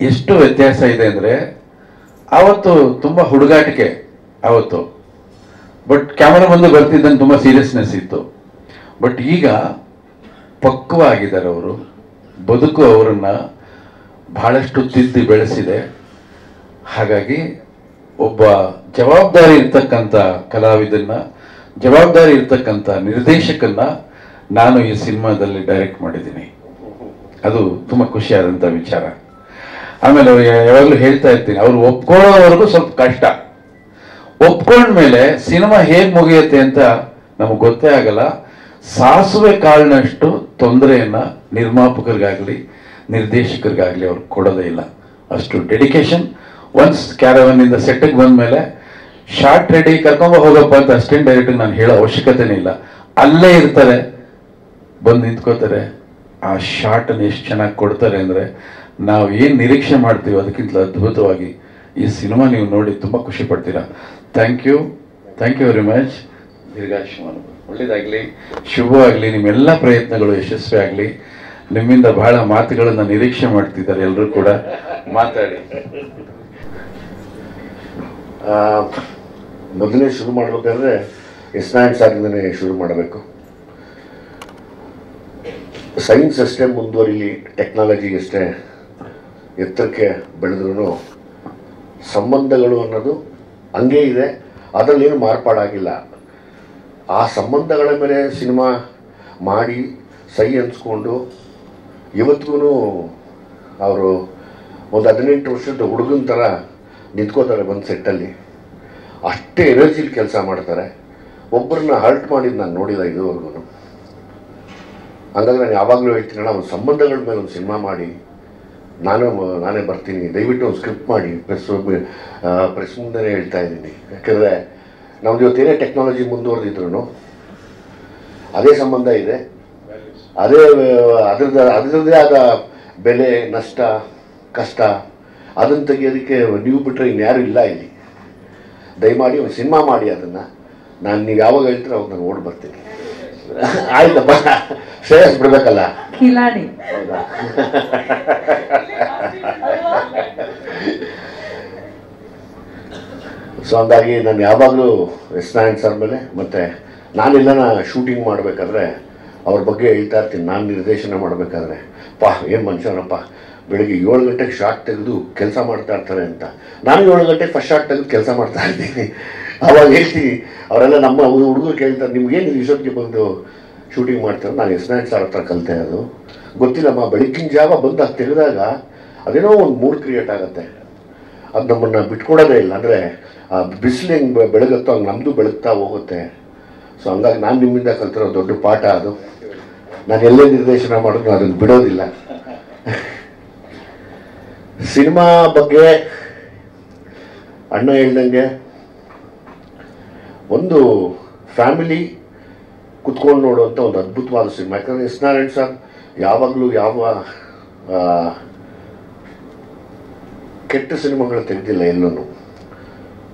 ಎಷ್ಟು ವ್ಯತ್ಯಾಸ ಇದೆ ಅಂದ್ರೆ, ಅವತ್ತು ತುಂಬಾ ಹುಡುಗಾಟಿಕೆ ಅವತ್ತು, ಬಟ್ ಕ್ಯಾಮರಾ ಮುಂದೆ ಬರ್ತಿದ್ದಂಗೆ ತುಂಬಾ ಸೀರಿಯಸ್ನೆಸ್ ಇತ್ತು. ಬಟ್ ಈಗ ಪಕ್ವವಾಗಿದ್ದಾರೆ ಅವರು. ಬದುಕು ಅವರನ್ನ ಬಹಳಷ್ಟು ತಿದ್ದಿ ಬೆಳೆಸಿದೆ. ಹಾಗಾಗಿ ಒಬ್ಬ ಜವಾಬ್ದಾರಿ ಇರ್ತಕ್ಕಂಥ ಕಲಾವಿದನ್ನ, ಜವಾಬ್ದಾರಿ ಇರ್ತಕ್ಕಂಥ ನಿರ್ದೇಶಕನ್ನ ನಾನು ಈ ಸಿನಿಮಾದಲ್ಲಿ ಡೈರೆಕ್ಟ್ ಮಾಡಿದ್ದೀನಿ. ಅದು ತುಂಬಾ ಖುಷಿಯಾದಂಥ ವಿಚಾರ. ಆಮೇಲೆ ಯಾವಾಗಲೂ ಹೇಳ್ತಾ ಇರ್ತೀನಿ, ಅವ್ರು ಒಪ್ಕೊಳ್ಳೋವರೆಗೂ ಸ್ವಲ್ಪ ಕಷ್ಟ, ಒಪ್ಕೊಂಡ್ಮೇಲೆ ಸಿನಿಮಾ ಹೇಗ್ ಮುಗಿಯುತ್ತೆ ಅಂತ ನಮಗೆ ಗೊತ್ತೇ ಆಗಲ್ಲ. ಸಾಸುವೆ ಕಾಳಿನಷ್ಟು ತೊಂದರೆಯನ್ನ ನಿರ್ಮಾಪಕರಿಗಾಗ್ಲಿ ನಿರ್ದೇಶಕರಿಗಾಗ್ಲಿ ಅವ್ರು ಕೊಡೋದೇ ಇಲ್ಲ. ಅಷ್ಟು ಡೆಡಿಕೇಶನ್. ಒನ್ಸ್ ಕ್ಯಾರವನ್ ಇಂದ ಸೆಟ್ಗೆ ಬಂದ್ಮೇಲೆ ಶಾರ್ಟ್ ರೆಡಿ ಕರ್ಕೊಂಡ್ ಹೋಗಪ್ಪ ಅಂತ ಅಸಿಸ್ಟೆಂಟ್ ಡೈರೆಕ್ಟರ್ ನಾನು ಹೇಳೋ ಅವಶ್ಯಕತೆನೇ ಇಲ್ಲ. ಅಲ್ಲೇ ಇರ್ತಾರೆ, ಬಂದು ನಿಂತ್ಕೋತಾರೆ. ಆ ಶಾರ್ಟ್ ಅನ್ನು ಎಷ್ಟು ಚೆನ್ನಾಗಿ ಕೊಡ್ತಾರೆ ಅಂದ್ರೆ, ನಾವು ಏನ್ ನಿರೀಕ್ಷೆ ಮಾಡ್ತೀವಿ ಅದಕ್ಕಿಂತ ಅದ್ಭುತವಾಗಿ ಈ ಸಿನಿಮಾ ನೀವು ನೋಡಿ ತುಂಬಾ ಖುಷಿ ಪಡ್ತೀರಾ. Thank you very much. ದೀರ್ಘಾಯುಷ್ಮಾನ್, ಒಳ್ಳೇದಾಗ್ಲಿ, ಶುಭವಾಗ್ಲಿ, ನಿಮ್ಮೆಲ್ಲ ಪ್ರಯತ್ನಗಳು ಯಶಸ್ವಿ ಆಗ್ಲಿ. ನಿಮ್ಮಿಂದ ಬಹಳ ಮಾತುಗಳನ್ನ ನಿರೀಕ್ಷೆ ಮಾಡ್ತಿದ್ದಾರೆ ಎಲ್ಲರೂ ಕೂಡ. ಮಾತಾಡಿ. ಮೊದಲೇ ಶುರು ಮಾಡಬೇಕಾದ್ರೆ ಎಸ್ನಾಯನ್ ಸಾರಿಂದನೇ ಶುರು ಮಾಡಬೇಕು. ಸೈನ್ಸ್ ಅಷ್ಟೇ ಮುಂದುವರಿಲಿ, ಟೆಕ್ನಾಲಜಿ ಅಷ್ಟೇ ಎತ್ತರಕ್ಕೆ ಬೆಳೆದ್ರೂ ಸಂಬಂಧಗಳು ಅನ್ನೋದು ಹಂಗೇ ಇದೆ, ಅದರಲ್ಲೇನು ಮಾರ್ಪಾಡಾಗಿಲ್ಲ. ಆ ಸಂಬಂಧಗಳ ಮೇಲೆ ಸಿನಿಮಾ ಮಾಡಿ ಸೈ ಅನ್ಸ್ಕೊಂಡು ಇವತ್ತಿಗೂ ಅವರು ಒಂದು 18 ವರ್ಷದ ಹುಡುಗನ ಥರ ನಿಂತ್ಕೋತಾರೆ ಬಂದು ಸೆಟ್ಟಲ್ಲಿ. ಅಷ್ಟೇ ಎನರ್ಜಿಲಿ ಕೆಲಸ ಮಾಡ್ತಾರೆ. ಒಬ್ಬರನ್ನ ಹರ್ಟ್ ಮಾಡಿದ್ದು ನಾನು ನೋಡಿದ ಇದುವರೆಗೂ. ಹಂಗಾಗಿ ನಾನು ಯಾವಾಗಲೂ ಹೇಳ್ತೀನಲ್ಲ, ಒಂದು ಸಂಬಂಧಗಳ ಮೇಲೆ ಒಂದು ಸಿನಿಮಾ ಮಾಡಿ ನಾನೇ ಬರ್ತೀನಿ, ದಯವಿಟ್ಟು ಒಂದು ಸ್ಕ್ರಿಪ್ಟ್ ಮಾಡಿ ಪ್ರೆಸ್ ಮುಂದೆ ಹೇಳ್ತಾ ಇದ್ದೀನಿ. ಯಾಕಂದರೆ ನಮ್ದು ಇವತ್ತು ಏನೇ ಟೆಕ್ನಾಲಜಿ ಮುಂದುವರೆದಿದ್ರು ಅದೇ ಸಂಬಂಧ ಇದೆ, ಅದರದ್ದೇ ಆದ ಬೆಲೆ, ನಷ್ಟ, ಕಷ್ಟ ಅದನ್ನು ತೆಗಿಯೋದಕ್ಕೆ ನೀವು ಬಿಟ್ಟರೆ ಇನ್ಯಾರು ಇಲ್ಲ ಇಲ್ಲಿ. ದಯಮಾಡಿ ಒಂದು ಸಿನಿಮಾ ಮಾಡಿ ಅದನ್ನು. ನೀವು ಯಾವಾಗ ಹೇಳ್ತೀರ ಅವಾಗ ನಾನು ಓಡಿ ಬರ್ತೀನಿ. ಆಯ್ತಪ್ಪ, ಶ್ರೇಯಸ್ ಬಿಡ್ಬೇಕಲ್ಲ. ಕಿಲಾಡಿ ಸೊ ಹಂಗಾಗಿ ನಾನು ಯಾವಾಗಲೂ ಎಸ್ ನಾರಾಯಣ್ ಸರ್ ಮೇಲೆ, ಮತ್ತು ನಾನೆಲ್ಲ ಶೂಟಿಂಗ್ ಮಾಡಬೇಕಾದ್ರೆ ಅವ್ರ ಬಗ್ಗೆ ಹೇಳ್ತಾ ಇರ್ತೀನಿ. ನಾನು ನಿರ್ದೇಶನ ಮಾಡಬೇಕಾದ್ರೆ ಏನು ಮನುಷ್ಯನಪ್ಪ, ಬೆಳಿಗ್ಗೆ 7 ಗಂಟೆಗೆ ಶಾರ್ಟ್ ತೆಗೆದು ಕೆಲಸ ಮಾಡ್ತಾ ಇರ್ತಾರೆ ಅಂತ. ನಾನು 7 ಗಂಟೆಗೆ ಫಸ್ಟ್ ಶಾರ್ಟ್ ತೆಗೆದು ಕೆಲಸ ಮಾಡ್ತಾ ಇರ್ತೀನಿ. ಅವಾಗ ಹೇಳ್ತೀನಿ, ಅವರೆಲ್ಲ ನಮ್ಮ ಹುಡುಗರು ಕೇಳ್ತಾರೆ, ನಿಮ್ಗೇನು ಇಷ್ಟೊತ್ತಿಗೆ ಬಂದು ಶೂಟಿಂಗ್ ಮಾಡ್ತಾರೆ? ನಾನು ಎಸ್ ನಾರಾಯಣ್ ಸರ್ ಹತ್ರ ಕಲಿತೆ. ಅದು ಗೊತ್ತಿಲ್ಲಮ್ಮ, ಬೆಳಗಿನ ಜಾವ ಬಂದು ಅದು ತೆಗೆದಾಗ ಅದೇನೋ ಒಂದು ಮೂಡ್ ಕ್ರಿಯೇಟ್ ಆಗುತ್ತೆ. ಅದು ನಮ್ಮನ್ನು ಬಿಟ್ಕೊಡೋದೇ ಇಲ್ಲ. ಅಂದರೆ ಆ ಬಿಸಿಲು ಹೆಂಗೆ ಬೆಳಗುತ್ತೋ ಹಂಗೆ ನಮ್ಮದು ಬೆಳಗ್ತಾ ಹೋಗುತ್ತೆ. ಸೊ ಹಂಗಾಗಿ ನಾನು ನಿಮ್ಮಿಂದ ಕಲ್ತಿರೋ ದೊಡ್ಡ ಪಾಠ ಅದು. ನಾನು ಎಲ್ಲೇ ನಿರ್ದೇಶನ ಮಾಡಿದ್ರು ಅದನ್ನು ಬಿಡೋದಿಲ್ಲ. ಸಿನಿಮಾ ಬಗ್ಗೆ ಅಣ್ಣ ಹೇಳ್ದಂಗೆ ಒಂದು ಫ್ಯಾಮಿಲಿ ಕುತ್ಕೊಂಡು ನೋಡುವಂಥ ಒಂದು ಅದ್ಭುತವಾದ ಸಿನಿಮಾ. ಯಾಕಂದರೆ ಎಸ್ ನಾರಾಯಣ್ ಸರ್ ಯಾವಾಗಲೂ ಯಾವ ಕೆಟ್ಟ ಸಿನಿಮಾಗಳು ತೆಗೆದಿಲ್ಲ. ಎಲ್ಲೂ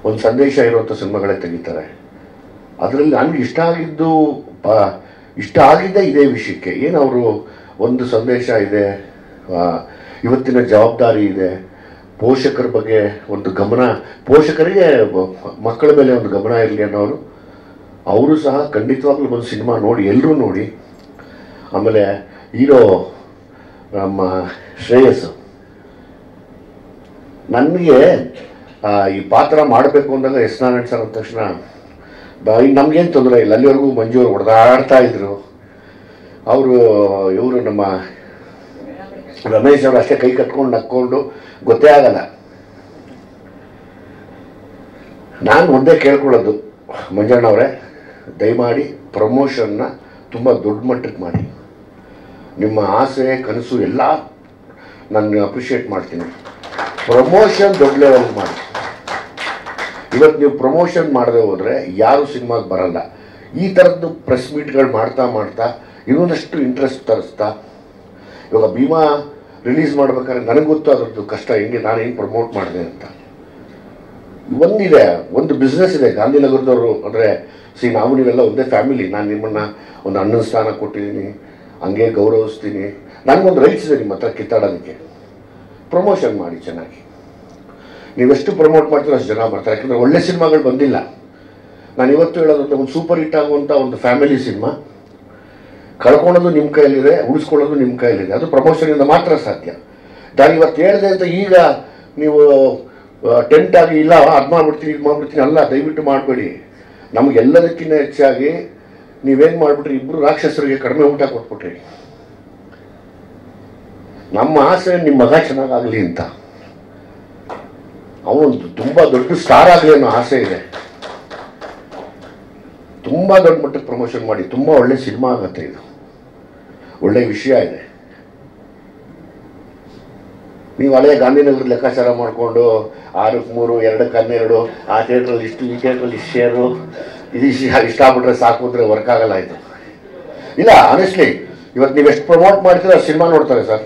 ಒಂದು ಸಂದೇಶ ಇರುವಂಥ ಸಿನಿಮಾಗಳೇ ತೆಗಿತಾರೆ. ಅದರಲ್ಲಿ ನನಗೆ ಇಷ್ಟ ಆಗಿದ್ದೇ ಇದೇ ವಿಷಯಕ್ಕೆ. ಏನು ಅವರು ಒಂದು ಸಂದೇಶ ಇದೆ, ಇವತ್ತಿನ ಜವಾಬ್ದಾರಿ ಇದೆ, ಪೋಷಕರ ಬಗ್ಗೆ ಒಂದು ಗಮನ, ಪೋಷಕರಿಗೆ ಮಕ್ಕಳ ಮೇಲೆ ಒಂದು ಗಮನ ಇರಲಿ ಅನ್ನೋರು. ಅವರು ಸಹ ಖಂಡಿತವಾಗ್ಲೂ ಒಂದು ಸಿನಿಮಾ ನೋಡಿ, ಎಲ್ಲರೂ ನೋಡಿ. ಆಮೇಲೆ ಹೀರೋ ನಮ್ಮ ಶ್ರೇಯಸ್, ನನಗೆ ಈ ಪಾತ್ರ ಮಾಡಬೇಕು ಅಂದಾಗ ಎಸ್ ನಾರಾಯಣ್ ಸರ್ ಅಂದ ತಕ್ಷಣ ನಮಗೇನು ತೊಂದರೆ ಇಲ್ಲ. ಅಲ್ಲಿವರೆಗೂ ಮಂಜು ಅವರು ಹೊಡೆದಾಡ್ತಾ ಇದ್ರು. ಇವರು ನಮ್ಮ ರಮೇಶ್ ಅವರು ಅಷ್ಟೇ ಕೈ ಕಟ್ಕೊಂಡು ನಕ್ಕೊಂಡು ಗೊತ್ತೇ ಆಗಲ್ಲ. ನಾನು ಒಂದೇ ಕೇಳ್ಕೊಳ್ಳೋದು, ಮಂಜಣ್ಣವರೇ ದಯಮಾಡಿ ಪ್ರಮೋಷನ್ನ ತುಂಬ ದೊಡ್ಡ ಮಟ್ಟಕ್ಕೆ ಮಾಡಿ. ನಿಮ್ಮ ಆಸೆ ಕನಸು ಎಲ್ಲ ನಾನು ಅಪ್ರಿಷಿಯೇಟ್ ಮಾಡ್ತೀನಿ. ಪ್ರಮೋಷನ್ ದೊಡ್ಡ ಲೆವೆಲ್ ಮಾಡಿ. ಇವತ್ತು ನೀವು ಪ್ರಮೋಷನ್ ಮಾಡದೆ ಹೋದರೆ ಯಾರು ಸಿನಿಮಾಗೆ ಬರಲ್ಲ. ಈ ಥರದ್ದು ಪ್ರೆಸ್ ಮೀಟ್ಗಳು ಮಾಡ್ತಾ ಮಾಡ್ತಾ ಇನ್ನೊಂದಷ್ಟು ಇಂಟ್ರೆಸ್ಟ್ ತರಿಸ್ತಾ, ಇವಾಗ ಭೀಮಾ ರಿಲೀಸ್ ಮಾಡ್ಬೇಕಾದ್ರೆ ನನಗೆ ಗೊತ್ತು ಅದರದ್ದು ಕಷ್ಟ ಹೆಂಗೆ, ನಾನು ಹೆಂಗೆ ಪ್ರಮೋಟ್ ಮಾಡಿದೆ ಅಂತ. ಒಂದಿದೆ, ಒಂದು ಬಿಸ್ನೆಸ್ ಇದೆ ಗಾಂಧಿನಗರದವರು. ಅಂದರೆ ನಾವು ನೀವೆಲ್ಲ ಒಂದೇ ಫ್ಯಾಮಿಲಿ. ನಾನು ನಿಮ್ಮನ್ನು ಒಂದು ಅಣ್ಣನ ಸ್ಥಾನ ಕೊಟ್ಟಿದ್ದೀನಿ, ಹಂಗೆ ಗೌರವಿಸ್ತೀನಿ. ನನಗೊಂದು ರೈಟ್ಸ್ ಇದೆ ನಿಮ್ಮ ಹತ್ರ ಕಿತ್ತಾಡೋದಕ್ಕೆ. ಪ್ರಮೋಷನ್ ಮಾಡಿ ಚೆನ್ನಾಗಿ. ನೀವೆಷ್ಟು ಪ್ರಮೋಟ್ ಮಾಡ್ತೀರೋ ಅಷ್ಟು ಜನ ಬರ್ತಾರೆ. ಯಾಕಂದರೆ ಒಳ್ಳೆ ಸಿನಿಮಾಗಳು ಬಂದಿಲ್ಲ. ನಾನು ಇವತ್ತು ಹೇಳೋದಂತ ಒಂದು ಸೂಪರ್ ಹಿಟ್ ಆಗುವಂಥ ಒಂದು ಫ್ಯಾಮಿಲಿ ಸಿನಿಮಾ ಕಳ್ಕೊಳ್ಳೋದು ನಿಮ್ಮ ಕೈಯಲ್ಲಿದೆ, ಉಳಿಸ್ಕೊಳ್ಳೋದು ನಿಮ್ಮ ಕೈಯಲ್ಲಿದೆ. ಅದು ಪ್ರಮೋಷನಿಂದ ಮಾತ್ರ ಸಾಧ್ಯ. ನಾನು ಇವತ್ತು ಹೇಳಿದೆ ಅಂತ ಈಗ ನೀವು ಟೆಂಟ್ ಆಗಿ ಇಲ್ಲ ಅದು ಮಾಡ್ಬಿಡ್ತೀನಿ ಇದು ಮಾಡ್ಬಿಡ್ತೀನಿ ಅಲ್ಲ, ದಯವಿಟ್ಟು ಮಾಡಬೇಡಿ. ನಮಗೆಲ್ಲದಕ್ಕಿಂತ ಹೆಚ್ಚಾಗಿ ನೀವೇನು ಮಾಡಿಬಿಟ್ರಿ, ಇಬ್ಬರು ರಾಕ್ಷಸರಿಗೆ ಕಡಿಮೆ ಊಟ ಕೊಟ್ಬಿಟ್ರಿ. ನಮ್ಮ ಆಸೆ ನಿಮ್ಮ ಮಗ ಚೆನ್ನಾಗಾಗಲಿ ಅಂತ. ಅವನು ತುಂಬ ದೊಡ್ಡ ಸ್ಟಾರ್ ಆಗಲಿ ಅನ್ನೋ ಆಸೆ ಇದೆ. ತುಂಬ ದೊಡ್ಡ ಮಟ್ಟಕ್ಕೆ ಪ್ರಮೋಷನ್ ಮಾಡಿ. ತುಂಬ ಒಳ್ಳೆ ಸಿನಿಮಾ ಆಗತ್ತೆ. ಇದು ಒಳ್ಳೆ ವಿಷಯ ಇದೆ. ನೀವು ಹಳೆಯ ಗಾಂಧಿನಗರದ ಲೆಕ್ಕಾಚಾರ ಮಾಡಿಕೊಂಡು 6ಕ್ಕೆ 3, 2ಕ್ಕೆ 12, ಆ ಥಿಯೇಟ್ರಲ್ಲಿ ಇಷ್ಟು, ಈ ಥಿಯೇಟ್ರಲ್ಲಿ ಇಷ್ಟು ಶೇರು, ಇದು ಇಷ್ಟ ಆಗ್ಬಿಟ್ರೆ ಸಾಕು ಅಂದರೆ ವರ್ಕ್ ಆಗಲ್ಲ. ಇದು ಇಲ್ಲ. ಆನೆಸ್ಟ್ಲಿ ಇವತ್ತು ನೀವು ಎಷ್ಟು ಪ್ರಮೋಟ್ ಮಾಡ್ತೀರೋ ಆ ಸಿನಿಮಾ ನೋಡ್ತಾರೆ ಸರ್.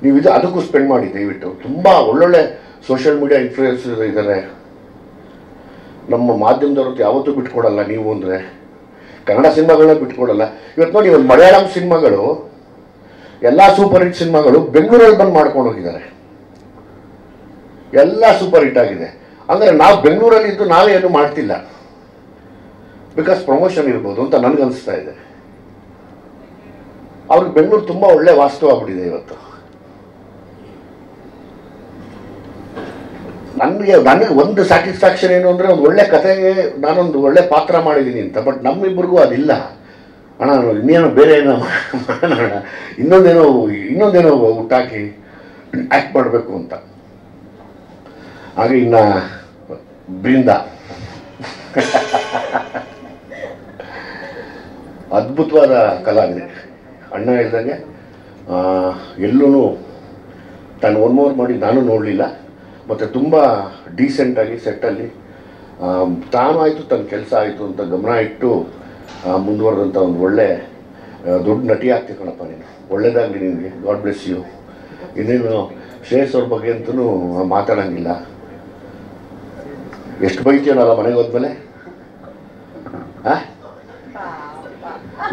ನೀವು ಇದು ಅದಕ್ಕೂ ಸ್ಪೆಂಡ್ ಮಾಡಿ ದಯವಿಟ್ಟು. ತುಂಬ ಒಳ್ಳೊಳ್ಳೆ ಸೋಷಿಯಲ್ ಮೀಡಿಯಾ ಇನ್ಫ್ಲೂಯೆನ್ಸರ್ ಇದ್ದಾರೆ. ನಮ್ಮ ಮಾಧ್ಯಮದವ್ರದ್ದು ಯಾವತ್ತೂ ಬಿಟ್ಕೊಡಲ್ಲ. ನೀವು ಅಂದರೆ ಕನ್ನಡ ಸಿನಿಮಾಗಳನ್ನ ಬಿಟ್ಕೊಡಲ್ಲ. ಇವತ್ತು ನೋಡಿ, ಒಂದು ಮಲಯಾಳಂ ಸಿನಿಮಾಗಳು ಎಲ್ಲ ಸೂಪರ್ ಹಿಟ್ ಸಿನಿಮಾಗಳು ಬೆಂಗಳೂರಲ್ಲಿ ಬಂದು ಮಾಡ್ಕೊಂಡು ಹೋಗಿದ್ದಾರೆ. ಎಲ್ಲ ಸೂಪರ್ ಹಿಟ್ ಆಗಿದೆ. ಅಂದರೆ ನಾವು ಬೆಂಗಳೂರಲ್ಲಿ ಇದ್ದು ನಾವೇ ಏನು ಮಾಡ್ತಿಲ್ಲ. ಬಿಕಾಸ್ ಪ್ರಮೋಷನ್ ಇರ್ಬೋದು ಅಂತ ನನಗನ್ನಿಸ್ತಾ ಇದೆ. ಅವ್ರಿಗೆ ಬೆಂಗಳೂರು ತುಂಬ ಒಳ್ಳೆ ವಾಸ್ತು ಆಗ್ಬಿಟ್ಟಿದೆ ಇವತ್ತು. ನನಗೆ ಒಂದು ಸ್ಯಾಟಿಸ್ಫ್ಯಾಕ್ಷನ್ ಏನು ಅಂದರೆ, ಒಂದು ಒಳ್ಳೆ ಕಥೆಗೆ ನಾನೊಂದು ಒಳ್ಳೆ ಪಾತ್ರ ಮಾಡಿದ್ದೀನಿ ಅಂತ. ಬಟ್ ನಮ್ಮಿಬ್ಬರಿಗೂ ಅದಿಲ್ಲ. ಅಣ್ಣ ಇನ್ನೇನೋ ಬೇರೆ ಏನೋ ಮಾಡೋಣ, ಇನ್ನೊಂದೇನೋ ಹುಟ್ಟಾಕಿ ಆ್ಯಕ್ಟ್ ಮಾಡಬೇಕು ಅಂತ. ಹಾಗೆ ಇನ್ನು ಬೃಂದ ಅದ್ಭುತವಾದ ಕಲಾವಿದೆ. ಅಣ್ಣ ಹೇಳ್ದಂಗೆ ಎಲ್ಲೂ ತಾನು ಒನ್ಮೋರ್ ಮಾಡಿ ನಾನು ನೋಡಲಿಲ್ಲ. ಮತ್ತು ತುಂಬ ಡೀಸೆಂಟಾಗಿ ಸೆಟ್ಟಲ್ಲಿ ತಾನು ಆಯಿತು, ತನ್ನ ಕೆಲಸ ಆಯಿತು ಅಂತ ಗಮನ ಇಟ್ಟು ಮುಂದುವರೆದಂಥ ಒಂದು ಒಳ್ಳೆ ದೊಡ್ಡ ನಟಿ ಆಗ್ತಿ ಕಣಪ್ಪ ನೀನು. ಒಳ್ಳೇದಾಗಲಿ ನಿನಗೆ. God bless you. ಇನ್ನೇನು ಶ್ರೇಯಸ್ ಅವ್ರ ಬಗ್ಗೆ ಅಂತೂ ಮಾತಾಡಂಗಿಲ್ಲ. ಎಷ್ಟು ಬೈತೀವನಲ್ಲ ಮನೆಗೆ ಹೋದ್ಮೇಲೆ.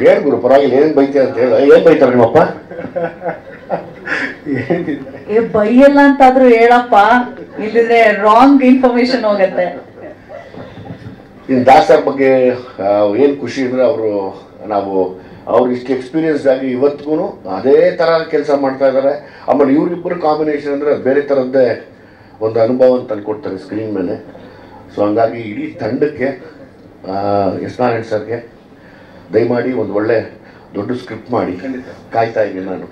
ಏನು ಗುರು ಪರವಾಗಿಲ್ಲ, ಏನು ಬೈತೀಯ ಅಂತ ಹೇಳ. ಏನು ಬೈತಾರೆ ನಿಮ್ಮಪ್ಪ? ಬೈಯಲ್ಲ ಅಂತಾದ್ರೂ ಹೇಳಪ್ಪ, ಇಲ್ಲಿದ್ರೆ ರಾಂಗ್ ಇನ್ಫಾರ್ಮೇಶನ್ ಹೋಗತ್ತೆ. ಇನ್ನು ದಾಸರ ಬಗ್ಗೆ ಏನು ಖುಷಿ ಅಂದರೆ ನಾವು ಅವ್ರು ಇಷ್ಟು ಎಕ್ಸ್ಪೀರಿಯನ್ಸ್ ಆಗಿ ಇವತ್ತಿಗೂ ಅದೇ ಥರ ಕೆಲಸ ಮಾಡ್ತಾ ಇದ್ದಾರೆ. ಆಮೇಲೆ ಇವರಿಬ್ಬರು ಕಾಂಬಿನೇಷನ್ ಅಂದರೆ ಅದು ಬೇರೆ ಥರದ್ದೇ ಒಂದು ಅನುಭವ ಅಂತ ತಂದುಕೊಡ್ತಾರೆ ಸ್ಕ್ರೀನ್ ಮೇಲೆ. ಸೊ ಹಂಗಾಗಿ ಇಡೀ ತಂಡಕ್ಕೆ ಎಸ್ ನಾರಾಯಣ್ ಸರ್ಗೆ ದಯಮಾಡಿ ಒಂದು ಒಳ್ಳೆ ದೊಡ್ಡ ಸ್ಕ್ರಿಪ್ಟ್ ಮಾಡಿ ಕಾಯ್ತಾ ಇದ್ದೀನಿ ನಾನು.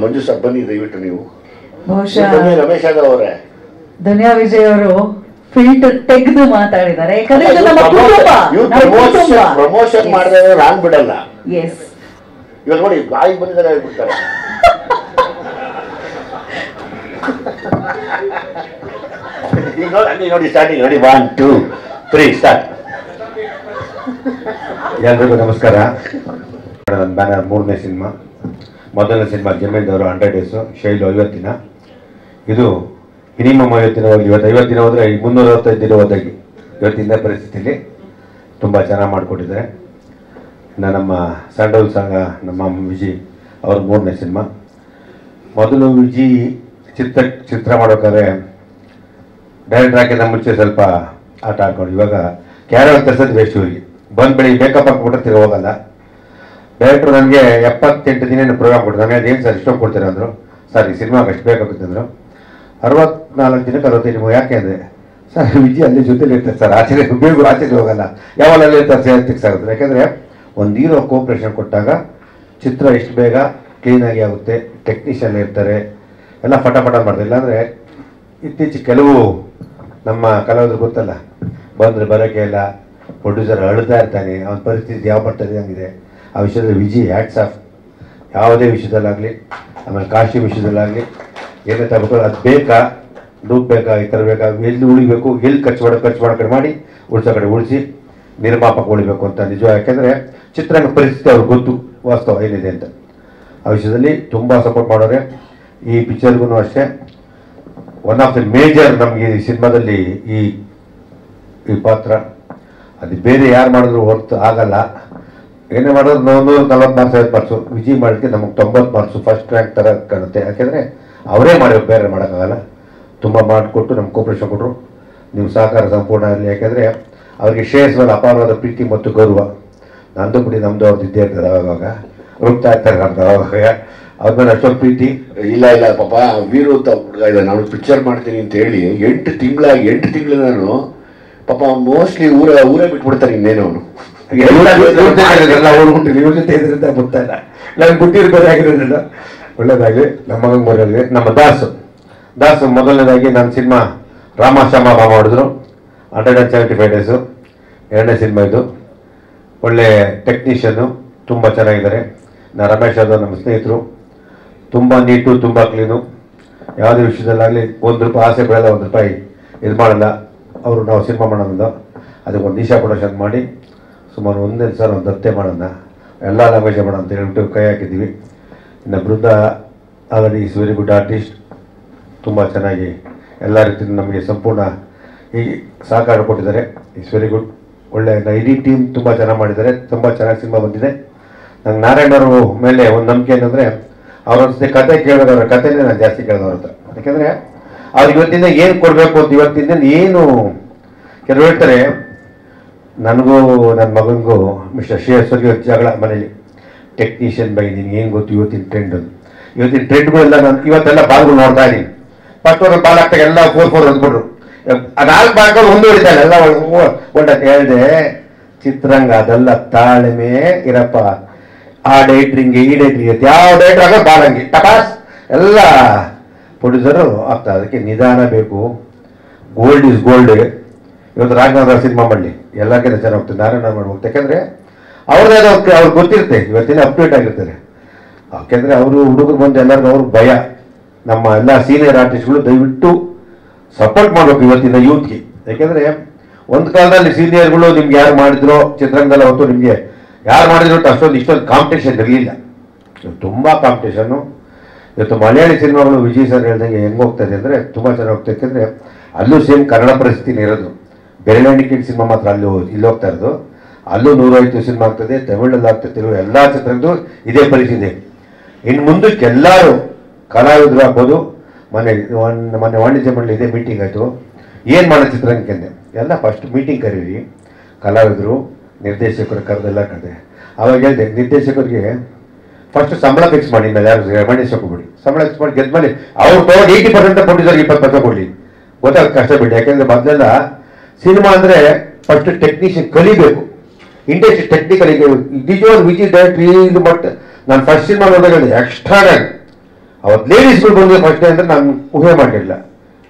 ಮಂಜು ಸರ್ ಬನ್ನಿ ದಯವಿಟ್ಟು ನೀವು. ಬಹುಶಃ ರಮೇಶ್ ಯಾದವ್ ಅವರೇ, ದುನಿಯಾ ವಿಜಯ್ ಅವರು ಫಿಲ್ಟರ್ ತೆಗೆದು ಮಾತಾಡಿದ್ದಾರೆ. ಯಾಕಂದ್ರೆ ಇದು ನಮ್ಮ ಕುಟುಂಬ, ಪ್ರಮೋಷನ್ ಮಾಡಿದ್ರೆ ನಾನ್ ಬಿಡಲ್ಲ. ಎಸ್, ಇವಾಗ ನೋಡಿ ಬಾಯಿಗೆ ಬಂದಿದ್ದಾರೆ ಹೇಳ್ಬಿಡ್ತಾರೆ. ಈಗ ನೋಡಿ ಸ್ಟಾರ್ಟಿಂಗ್ ನೋಡಿ 1 2 3 ಸ್ಟಾರ್ಟ್. ಎಲ್ರಿಗೂ ನಮಸ್ಕಾರ. ನನ್ನ ಬ್ಯಾನರ್ 3ನೇ ಸಿನಿಮಾ. ಮೊದಲನೇ ಸಿನಿಮಾ ಜಮೀನ್ದವರು 100 ಡೇಸು, ಶೈಲು 50 ದಿನ. ಇದು ಮಿನಿಮಮ್ 50 ದಿನ ಹೋಗಿ, ಇವತ್ತು 50 ದಿನ ಹೋದರೆ 365 ದಿನ ಹೋದಾಗಿ ಇವತ್ತಿನ ಪರಿಸ್ಥಿತಿಯಲ್ಲಿ ತುಂಬ ಚೆನ್ನಾಗಿ ಮಾಡಿಕೊಟ್ಟಿದ್ದಾರೆ. ನಮ್ಮ ಸ್ಯಾಂಡಲ್ ಸಂಘ ನಮ್ಮ ವಿಜಿ ಅವ್ರ 3ನೇ ಸಿನಿಮಾ. ಮೊದಲು ವಿಜಿ ಚಿತ್ರ ಮಾಡೋಕ್ಕಾದ್ರೆ ಡೈರೆಕ್ಟರ್ ಹಾಕಿದ ಮುಂಚೆ ಸ್ವಲ್ಪ ಆಟ ಆಡ್ಕೊಂಡು, ಇವಾಗ ಕ್ಯಾರಲ್ ತರಿಸೋದು ವೇಸ್ಟ್. ಹೋಗಿ ಬಂದು ಬೆಳಿಗ್ಗೆ ಮೇಕಪ್ ಹಾಕ್ಬಿಟ್ರೆ ತಿರ್ಗಿ ಹೋಗಲ್ಲ. ಡೈರೆಕ್ಟ್ರು ನನಗೆ 78 ದಿನ ಪ್ರೋಗ್ರಾಮ್ ಕೊಟ್ಟರು. ನನಗೆ ಏನು ಸರ್ ಇಷ್ಟೊಂದು ಕೊಡ್ತೀರಾ ಅಂದರು. ಸರ್ ಈ ಸಿನಿಮಾಗೆ ಅಷ್ಟು ಬೇಕಾಗುತ್ತೆ ಅಂದರು. 64 ದಿನಕ್ಕೆ 65. ಯಾಕೆ ಅಂದರೆ ಸರ್ ವಿಜಿ ಅಲ್ಲಿ ಜೊತೆಲಿ ಇರ್ತಾರೆ ಸರ್, ಆಚೆಗೆ ಬೇಗ ಆಚೆಗೆ ಹೋಗಲ್ಲ, ಯಾವಾಗಲೇ ಇರ್ತಾರೆ ಫಿಕ್ಸ್ ಆಗುತ್ತೆ. ಯಾಕೆಂದರೆ ಒಂದು ಹೀರೋ ಕೋಪ್ರೇಷನ್ ಕೊಟ್ಟಾಗ ಚಿತ್ರ ಎಷ್ಟು ಬೇಗ ಕ್ಲೀನಾಗಿ ಆಗುತ್ತೆ. ಟೆಕ್ನಿಷಿಯನ್ ಇರ್ತಾರೆ, ಎಲ್ಲ ಫಟಾಫಟ ಮಾಡ್ತಾರೆ. ಇಲ್ಲಾಂದರೆ ಇತ್ತೀಚೆಗೆ ಕೆಲವು ನಮ್ಮ ಕಲಾವಿದರು ಗೊತ್ತಲ್ಲ, ಬಂದರೆ ಬರೋಕ್ಕೆ ಇಲ್ಲ, ಪ್ರೊಡ್ಯೂಸರ್ ಅಳ್ತಾ ಇರ್ತಾನೆ, ಅವನ ಪರಿಸ್ಥಿತಿ ಯಾವ ಬರ್ತದೆ ಹಂಗಿದೆ. ಆ ವಿಷಯದಲ್ಲಿ ವಿಜಿ ಹ್ಯಾಟ್ಸ್ ಆಫ್. ಯಾವುದೇ ವಿಷಯದಲ್ಲಾಗಲಿ, ಆಮೇಲೆ ಕಾಶಿ ವಿಷಯದಲ್ಲಾಗಲಿ ಏನೇ ತಗೋಬೇಕು, ಅದು ಬೇಕಾ, ದುಡ್ಡು ಬೇಕಾ, ಈ ಥರ ಬೇಕಾ, ಎಲ್ಲಿ ಉಳಿಬೇಕು, ಎಲ್ಲಿ ಖರ್ಚು ಮಾಡೋ ಕಡೆ ಮಾಡಿ, ಉಳಿಸೋ ಕಡೆ ಉಳಿಸಿ ನಿರ್ಮಾಪಕ ಉಳಿಬೇಕು ಅಂತ ನಿಜ. ಯಾಕೆಂದರೆ ಚಿತ್ರಾಂಗ ಪರಿಸ್ಥಿತಿ ಅವ್ರಿಗೆ ಗೊತ್ತು ವಾಸ್ತವ ಏನಿದೆ ಅಂತ. ಆ ವಿಷಯದಲ್ಲಿ ತುಂಬ ಸಪೋರ್ಟ್ ಮಾಡೋರೆ. ಈ ಪಿಕ್ಚರ್ಗೂ ಅಷ್ಟೇ ಒನ್ ಆಫ್ ದಿ ಮೇಜರ್ ನಮಗೆ ಈ ಸಿನಿಮಾದಲ್ಲಿ ಈ ಪಾತ್ರ. ಅದು ಬೇರೆ ಯಾರು ಮಾಡಿದ್ರು ಹೊರತು ಆಗಲ್ಲ. ಏನೇ ಮಾಡೋದು 140 ಮಾರ್ಕ್ಸ್ 50 ಮಾರ್ಕ್ಸು. ವಿಜಯ್ ಮಾಡೋಕ್ಕೆ ನಮಗೆ 90 ಮಾರ್ಕ್ಸು ಫಸ್ಟ್ ರ್ಯಾಂಕ್ ಥರ ಕಾಣುತ್ತೆ. ಯಾಕೆಂದರೆ ಅವರೇ ಮಾಡಿ ಬೇರೆ ಮಾಡೋಕ್ಕಾಗಲ್ಲ. ತುಂಬ ಮಾಡಿಕೊಟ್ಟು ನಮ್ಗೆ ಕೋಪ್ರೇಷನ್ ಕೊಟ್ಟರು. ನಿಮ್ಮ ಸಹಕಾರ ಸಂಪೂರ್ಣ ಇರಲಿ. ಯಾಕೆಂದರೆ ಅವರಿಗೆ ಶ್ರೇಯಸ್ ಮೇಲೆ ಅಪಾರವಾದ ಪ್ರೀತಿ ಮತ್ತು ಗೌರವ. ನಂದು ಬಿಡಿ ನಮ್ಮದು ಅವ್ರದ್ದು ಇದ್ದೇ ಇರ್ತದೆ. ಅವಾಗ ಹುಡುಕ್ತಾ ಇರ್ತಾರೆ ನಮ್ದು ಅವಾಗ ಅವ್ರ ಮೇಲೆ ಅಷ್ಟೊಂದು ಪ್ರೀತಿ. ಇಲ್ಲ ಪಾಪ ವೀರು ಅಂತ ಹುಡುಗ ಇದೆ, ನಾನು ಪಿಕ್ಚರ್ ಮಾಡ್ತೀನಿ ಅಂತ ಹೇಳಿ 8 ತಿಂಗಳು ನಾನು ಪಾಪ ಅವ್ನು ಮೋಸ್ಟ್ಲಿ ಊರೇ ಬಿಟ್ಬಿಡ್ತಾರೆ. ಇನ್ನೇನು ಅವನು ಇವ್ರ ಜೊತೆ ಇದ್ರಿಂದ ಗೊತ್ತಾ ಇಲ್ಲ, ನನಗೆ ಬಿಟ್ಟಿರ್ಬೇಕಾಗಿರೋದ್ರಿಂದ ಒಳ್ಳೇದಾಗಲಿ. ನಮ್ಮ ಮಗಂಗೆ ಬರೋದು ನಮ್ಮ ದಾಸು ಮೊದಲನೇದಾಗಿ ನನ್ನ ಸಿನಿಮಾ ರಾಮ ಶ್ಯಾಮ ಬಾ ಮಾಡಿದ್ರು 175 ಡೇಸು. 2ನೇ ಸಿನಿಮಾ ಇದು. ಒಳ್ಳೆ ಟೆಕ್ನಿಷಿಯನ್ನು, ತುಂಬ ಚೆನ್ನಾಗಿದ್ದಾರೆ. ರಮೇಶ್ ಯಾದವ್ ನಮ್ಮ ಸ್ನೇಹಿತರು, ತುಂಬ ನೀಟು, ತುಂಬ ಕ್ಲೀನು. ಯಾವುದೇ ವಿಷಯದಲ್ಲಾಗಲಿ ₹1 ಆಸೆ ಬೀಳಲ್ಲ, ₹1 ಇದು ಮಾಡಲ್ಲ. ಅವರು ನಾವು ಸಿನಿಮಾ ಮಾಡೋದು ಅದಕ್ಕೆ ಒಂದು ಈಶಾ ಪ್ರೊಡಕ್ಷನ್ ಮಾಡಿ ಸುಮಾರು 1 ಸಲ ಒಂದು ಹತ್ತೆ ಮಾಡೋಣ, ಎಲ್ಲ ಲ್ಯಾಂಗ್ವೇಜ್ ಮಾಡೋಣ ಅಂತ ಹೇಳ್ಬಿಟ್ಟು ಕೈ ಹಾಕಿದ್ದೀವಿ. ಇನ್ನು Brinda already is very good artist. ತುಂಬ ಚೆನ್ನಾಗಿ ಎಲ್ಲ ರೀತಿಯೂ ನಮಗೆ ಸಂಪೂರ್ಣ ಈ ಸಹಕಾರ ಕೊಟ್ಟಿದ್ದಾರೆ. It's very good. ಒಳ್ಳೆ ಇಡೀ ಟೀಮ್ ತುಂಬ ಚೆನ್ನಾಗಿ ಮಾಡಿದ್ದಾರೆ. ತುಂಬ ಚೆನ್ನಾಗಿ ಸಿನಿಮಾ ಬಂದಿದೆ. ನಂಗೆ ನಾರಾಯಣ್ ಅವ್ರ ಮೇಲೆ ಒಂದು ನಂಬಿಕೆ ಏನಂದರೆ, ಅವ್ರ ಜೊತೆ ಕತೆ ಕೇಳಿದವ್ರ ಕಥೆನೇ ನಾನು ಜಾಸ್ತಿ ಕೇಳಿದವ್ರ ಹತ್ರ. ಯಾಕೆಂದರೆ ಅವ್ರಿಗೆ ಇವತ್ತಿಂದ ಏನು ಕೊಡಬೇಕು ಅಂತ, ಇವತ್ತಿಂದ ಏನು ಕೆಲವು ಹೇಳ್ತಾರೆ. ನನಗೂ ನನ್ನ ಮಗನಿಗೂ ಮಿಸ್ಟರ್ ಶ್ರೇಯಸ್ ಅವ್ರಿಗೆ ಜಗಳ ಮನೇಲಿ. ಟೆಕ್ನಿಷಿಯನ್ ಬೈ ನಿನ್ಗೆ ಏನು ಗೊತ್ತು ಇವತ್ತಿನ ಟ್ರೆಂಡ್ಗಳೆಲ್ಲ ನಾನು ಇವತ್ತೆಲ್ಲ ಬಾಲ್ಗಳು ನೋಡ್ತಾ ಇದ್ದೀನಿ. ಫಸ್ಟ್ ಓವರ್ ಬಾಲ್ ಹಾಕ್ತಾಗ ಎಲ್ಲ 4-4 ಅಂದ್ಬಿಟ್ರು. 4 ಬಾಲ್ಗಳು ಒಂದು ಹೊಡಿತಾರೆ ಎಲ್ಲ ಒಳ್ಳೆ ಹೇಳಿದೆ. ಚಿತ್ರಂಗ ಅದೆಲ್ಲ ತಾಳ್ಮೆ ಇರಪ್ಪ. ಆ ಡೈಟ್ರಿಂಗ್ ಈ ಡೈಟ್ರಿಂಗ್ ಯಾವ ಡೈಟ್ರ್ ಆಗೋ ಬಾಳಂಗಿ ಟಪಾಸ್ ಎಲ್ಲ ಪ್ರೊಡ್ಯೂಸರು ಆಗ್ತಾ. ಅದಕ್ಕೆ ನಿಧಾನ ಬೇಕು. Gold is gold. ಇವತ್ತು ರಾಘವೇಂದ್ರ ಸಿನಿಮಾ ಮಾಡಲಿ ಎಲ್ಲಕ್ಕಿಂತ ಚೆನ್ನಾಗಿ ಹೋಗ್ತದೆ, ನಾರಾಯಣ ಮಾಡಿ ಹೋಗ್ತದೆ. ಯಾಕೆಂದರೆ ಅವ್ರದ್ದೇ ಅವ್ರಿಗೆ ಗೊತ್ತಿರುತ್ತೆ, ಇವತ್ತಿನ ಅಪ್ಡೇಟ್ ಆಗಿರ್ತಾರೆ. ಯಾಕೆಂದರೆ ಅವರು ಹುಡುಗರು ಬಂದು ಎಲ್ಲರಿಗೂ ಅವ್ರಿಗೆ ಭಯ. ನಮ್ಮ ಎಲ್ಲ ಸೀನಿಯರ್ ಆರ್ಟಿಸ್ಟ್ಗಳು ದಯವಿಟ್ಟು ಸಪೋರ್ಟ್ ಮಾಡಬೇಕು ಇವತ್ತಿನ ಯೂತ್ಗೆ. ಯಾಕೆಂದರೆ ಒಂದು ಕಾಲದಲ್ಲಿ ಸೀನಿಯರ್ಗಳು ನಿಮ್ಗೆ ಯಾರು ಮಾಡಿದ್ರೋ ಚಿತ್ರರಂಗದಲ್ಲಿ ಹೊತ್ತು ನಿಮಗೆ ಯಾರು ಮಾಡಿದ್ರು ಅಷ್ಟೊಂದು ಇಷ್ಟೊಂದು ಕಾಂಪಿಟೇಷನ್ ಇರಲಿಲ್ಲ. ತುಂಬ ಕಾಂಪಿಟೇಷನ್ನು. ಇವತ್ತು ಮಲಯಾಳಿ ಸಿನಿಮಾಗಳು ವಿಜಯ್ ಸರ್ ಹೇಳ್ದಂಗೆ ಹೆಂಗೆ ಹೋಗ್ತದೆ ಅಂದರೆ ತುಂಬ ಚೆನ್ನಾಗಿ ಹೋಗ್ತಾ ಯಾಕೆಂದರೆ ಅಲ್ಲೂ ಸೇಮ್ ಕನ್ನಡ ಪರಿಸ್ಥಿತಿನೇ ಇರೋದು. ಬೆರಳೆಣಿಕೆ ಸಿನಿಮಾ ಮಾತ್ರ ಅಲ್ಲಿ ಇಲ್ಲಿ ಹೋಗ್ತಾ ಇರೋದು. ಅಲ್ಲೂ 150 ಸಿನಿಮಾ ಆಗ್ತದೆ, ತಮಿಳಲ್ಲಿ ಆಗ್ತದೆ, ತೆಲುಗು ಎಲ್ಲ ಚಿತ್ರದ್ದು ಇದೇ ಪರಿಸ್ಥಿತಿ. ಇನ್ನು ಮುಂದಕ್ಕೆ ಎಲ್ಲರೂ ಕಲಾವಿದರು ಆಗ್ಬೋದು. ಮೊನ್ನೆ ವಾಣಿಜ್ಯ ಮಂಡಳಿ ಇದೇ ಮೀಟಿಂಗ್ ಆಯಿತು. ಏನು ಮಾಡೋ ಚಿತ್ರರಂಗಕ್ಕೆ ಅಂದೆ, ಎಲ್ಲ ಫಸ್ಟ್ ಮೀಟಿಂಗ್ ಕರೀರಿ, ಕಲಾವಿದರು ನಿರ್ದೇಶಕರು ಕರೆದೆಲ್ಲ ಕರೆದೆ. ಅವಾಗ ಹೇಳಿದೆ ನಿರ್ದೇಶಕರಿಗೆ ಫಸ್ಟ್ ಸಂಬಳ ಫಿಕ್ಸ್ ಮಾಡಿ, ಮೇಲೆ ಯಾರು ರೆಮಂಡೇಶನ್ ಕೊಡ್ಬಿಡಿ, ಸಂಬಳ ಫಿಕ್ಸ್ ಮಾಡಿ ಗೆದ್ಮೇಲೆ ಅವ್ರು ತಗೊಂಡು 80% ಕೊಟ್ಟಿದ್ದಾರೆ, 20% ಕೊಡಲಿ, ಗೊತ್ತಾಗ ಕಷ್ಟ ಬಿಡಿ. ಯಾಕೆಂದ್ರೆ ಮೊದಲೆಲ್ಲ ಸಿನಿಮಾ ಅಂದರೆ ಫಸ್ಟ್ ಟೆಕ್ನಿಷಿಯನ್ ಕಲಿಬೇಕು, ಇಂಡಸ್ಟ್ರಿ ಟೆಕ್ನಿಕಲ್. ಈಗ ನಿಜವಾದ ವಿಜಯ್ ಡೈರೆಕ್ಟ್ರಿ ಬಟ್ ನಾನು ಫಸ್ಟ್ ಸಿನಿಮಾ ನೋಡಿದಾಗ ಎಕ್ಸ್ಟ್ರಾ ಅವತ್ತು ಲೇಡೀಸ್ಗಳು ಬಂದಿದೆ ಫಸ್ಟ್ ಡೇ ಅಂದರೆ ನಾನು ಊಹೆ ಮಾಡಿರಲಿಲ್ಲ.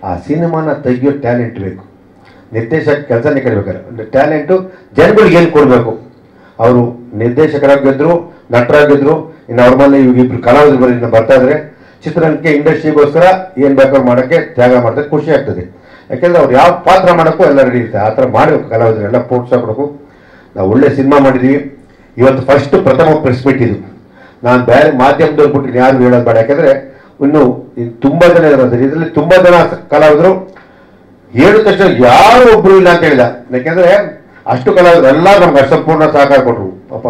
ಆ ಸಿನಿಮಾನ ತೆಗಿಯೋ ಟ್ಯಾಲೆಂಟ್ ಬೇಕು, ನಿರ್ದೇಶಕ ಕೆಲಸನೇ ಕಲಿಬೇಕಾದ್ರೆ ಟ್ಯಾಲೆಂಟು ಜನಗಳಿಗೆ ಏನು ಕೊಡಬೇಕು. ಅವರು ನಿರ್ದೇಶಕರಾಗಿದ್ರು, ನಟರಾಗಿದ್ರು, ಇನ್ನು ಅವ್ರ ಮೇಲೆ ಇವ್ರಿಬ್ರು ಕಲಾವಿದರು ಬರೀ ಬರ್ತಾ ಇದ್ರೆ ಚಿತ್ರರಂಗಕ್ಕೆ ಇಂಡಸ್ಟ್ರಿಗೋಸ್ಕರ ಏನು ಬೇಕಾದ್ರೂ ಮಾಡೋಕ್ಕೆ ತ್ಯಾಗ ಮಾಡ್ತಾರೆ, ಖುಷಿ ಆಗ್ತದೆ. ಯಾಕೆಂದ್ರೆ ಅವ್ರು ಯಾವ ಪಾತ್ರ ಮಾಡೋಕ್ಕೂ ಎಲ್ಲ ರೆಡಿ ಇರ್ತಾರೆ. ಆ ಥರ ಮಾಡಬೇಕು ಕಲಾವಿದರೆಲ್ಲ ಪ್ರೋತ್ಸಾಹ. ನಾವು ಒಳ್ಳೆ ಸಿನಿಮಾ ಮಾಡಿದ್ದೀವಿ. ಇವತ್ತು ಫಸ್ಟ್ ಪ್ರಥಮ ಪ್ರೆಸ್ ಮೀಟ್ ಇದು. ನಾನು ಬೇರೆ ಮಾಧ್ಯಮದವ್ರು ಬಿಟ್ಟು ಯಾರು ಹೇಳೋದು ಬೇಡ, ಯಾಕೆಂದರೆ ಇನ್ನು ತುಂಬ ಜನ ಇರೋದು. ಇದರಲ್ಲಿ ತುಂಬ ಜನ ಕಲಾವಿದರು ಹೇಳಿದ ತಕ್ಷಣ ಯಾರು ಒಬ್ಬರು ಇಲ್ಲ ಅಂತ ಹೇಳಿದ. ಯಾಕೆಂದರೆ ಅಷ್ಟು ಕಲಾವಿದರು ಎಲ್ಲ ನಮ್ಗೆ ಸಂಪೂರ್ಣ ಸಹಕಾರ ಕೊಟ್ಟರು. ಪಾಪ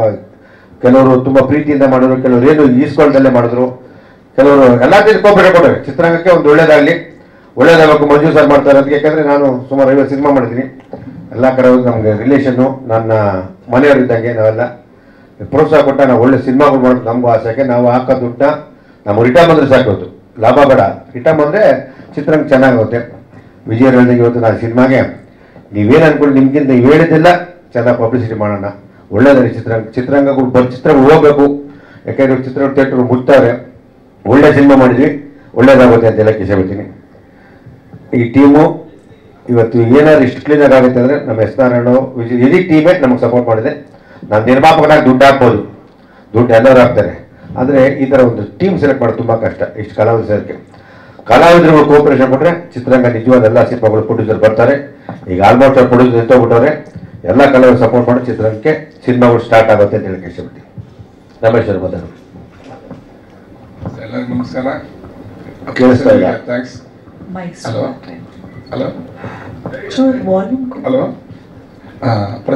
ಕೆಲವರು ತುಂಬ ಪ್ರೀತಿಯಿಂದ ಮಾಡಿದ್ರು, ಕೆಲವರು ಏನು ಈಸ್ಕೊಳ್ಳದಲ್ಲೇ ಮಾಡಿದ್ರು, ಕೆಲವರು ಎಲ್ಲ ರೀತಿ ಕೋಪರೇಟ್ ಕೊಟ್ಟರು. ಚಿತ್ರರಂಗಕ್ಕೆ ಒಂದು ಒಳ್ಳೇದಾಗಬೇಕು ಮಂಜು ಸರ್ ಮಾಡ್ತಾರೆ ಅಂತ. ಯಾಕೆಂದರೆ ನಾನು ಸುಮಾರು 50 ಸಿನಿಮಾ ಮಾಡಿದ್ದೀನಿ. ಎಲ್ಲ ಕಲಾವಿದರು ನಮಗೆ ರಿಲೇಷನ್ನು, ನನ್ನ ಮನೆಯವರಿದ್ದಂಗೆ. ನಾವೆಲ್ಲ ಪ್ರೋತ್ಸಾಹ ಕೊಟ್ಟ ನಾವು ಒಳ್ಳೆ ಸಿನಿಮಾಗಳು ಮಾಡೋದು ನಮಗೂ ಆಸೆಗೆ. ನಾವು ಹಾಕೋ ದುಡ್ಡನ್ನ ನಮ್ಮ ರಿಟರ್ನ್ ಬಂದರೆ ಸಾಕೋದು, ಲಾಭ ಬೇಡ. ರಿಟರ್ನ್ ಬಂದರೆ ಚಿತ್ರರಂಗ ಚೆನ್ನಾಗುತ್ತೆ. ವಿಜಯ್ ಹೇಳ್ದಂಗೆ ಇವತ್ತು ನಾನು ಸಿನಿಮಾಗೆ ನೀವೇನು ಅನ್ಕೊಂಡು ನಿಮ್ಗಿಂತ ನೀವು ಹೇಳಿದ್ದೆಲ್ಲ ಚೆನ್ನಾಗಿ ಪಬ್ಲಿಸಿಟಿ ಮಾಡೋಣ, ಒಳ್ಳೆಯದಾಗಿ ಚಿತ್ರರಂಗಗಳು ಚಿತ್ರಗಳು ಹೋಗ್ಬೇಕು. ಯಾಕೆಂದರೆ ಚಿತ್ರ ಥಿಯೇಟರ್ ಮುಟ್ತಾರೆ. ಒಳ್ಳೆ ಸಿನಿಮಾ ಮಾಡಿದ್ವಿ, ಒಳ್ಳೇದಾಗುತ್ತೆ ಅಂತ ಹೇಳಕ್ಕೆ ಇಷ್ಟಪಡ್ತೀನಿ. ಈ ಟೀಮು ಇವತ್ತು ಏನಾದ್ರು ಇಷ್ಟು ಕ್ಲೀನಾಗಿ ಆಗುತ್ತೆ ಅಂದರೆ ನಮ್ಮ ಎಸ್ ನಾರಾಯಣ ವಿಜಯ್ ಇಡೀ ಟೀಮೇ ನಮಗೆ ಸಪೋರ್ಟ್ ಮಾಡಿದೆ. ನಾನು ನಿರ್ಮಾಪಕನಾಗಿ ದುಡ್ಡು ಹಾಕ್ಬೋದು, ದುಡ್ಡು ಎಲ್ಲರೂ ಹಾಕ್ತಾರೆ, ಆದರೆ ಈ ಥರ ಒಂದು ಟೀಮ್ ಸೆಲೆಕ್ಟ್ ಮಾಡೋದು ತುಂಬ ಕಷ್ಟ. ಇಷ್ಟು ಕಲಾವಿದರು ಸೇರಿಕೆ ಕಲಾವಿದರು ಕೋಆಪರೇಷನ್ ಕೊಟ್ಟರೆ ಚಿತ್ರರಂಗ ನಿಜವಾದ ಎಲ್ಲ ಸಿನಿಮಾಗಳು ಪ್ರೊಡ್ಯೂಸರ್ ಬರ್ತಾರೆ. ಈಗ ಆಲ್ಮೋಸ್ಟ್ ಅವ್ರು ಪ್ರೊಡ್ಯೂಸರ್ ನಿಂತೋಗ್ಬಿಟ್ಟವ್ರೆ. ಎಲ್ಲ ಕಲಾವಿದರು ಸಪೋರ್ಟ್ ಮಾಡಿ ಚಿತ್ರರಂಗಕ್ಕೆ ಸಿನಿಮಾಗಳು ಸ್ಟಾರ್ಟ್ ಆಗುತ್ತೆ ಅಂತ ಹೇಳಕ್ಕೆ ಇಷ್ಟಪಡ್ತೀನಿ. ರಮೇಶ್ ಅವರು ಮಾತಾಡೋದು. ಎಲ್ಲರಿಗೂ ನಮಸ್ಕಾರ. ಕೇಳಿಸ್ತಾ ಇಲ್ಲ? Thanks. Hello hello volume hello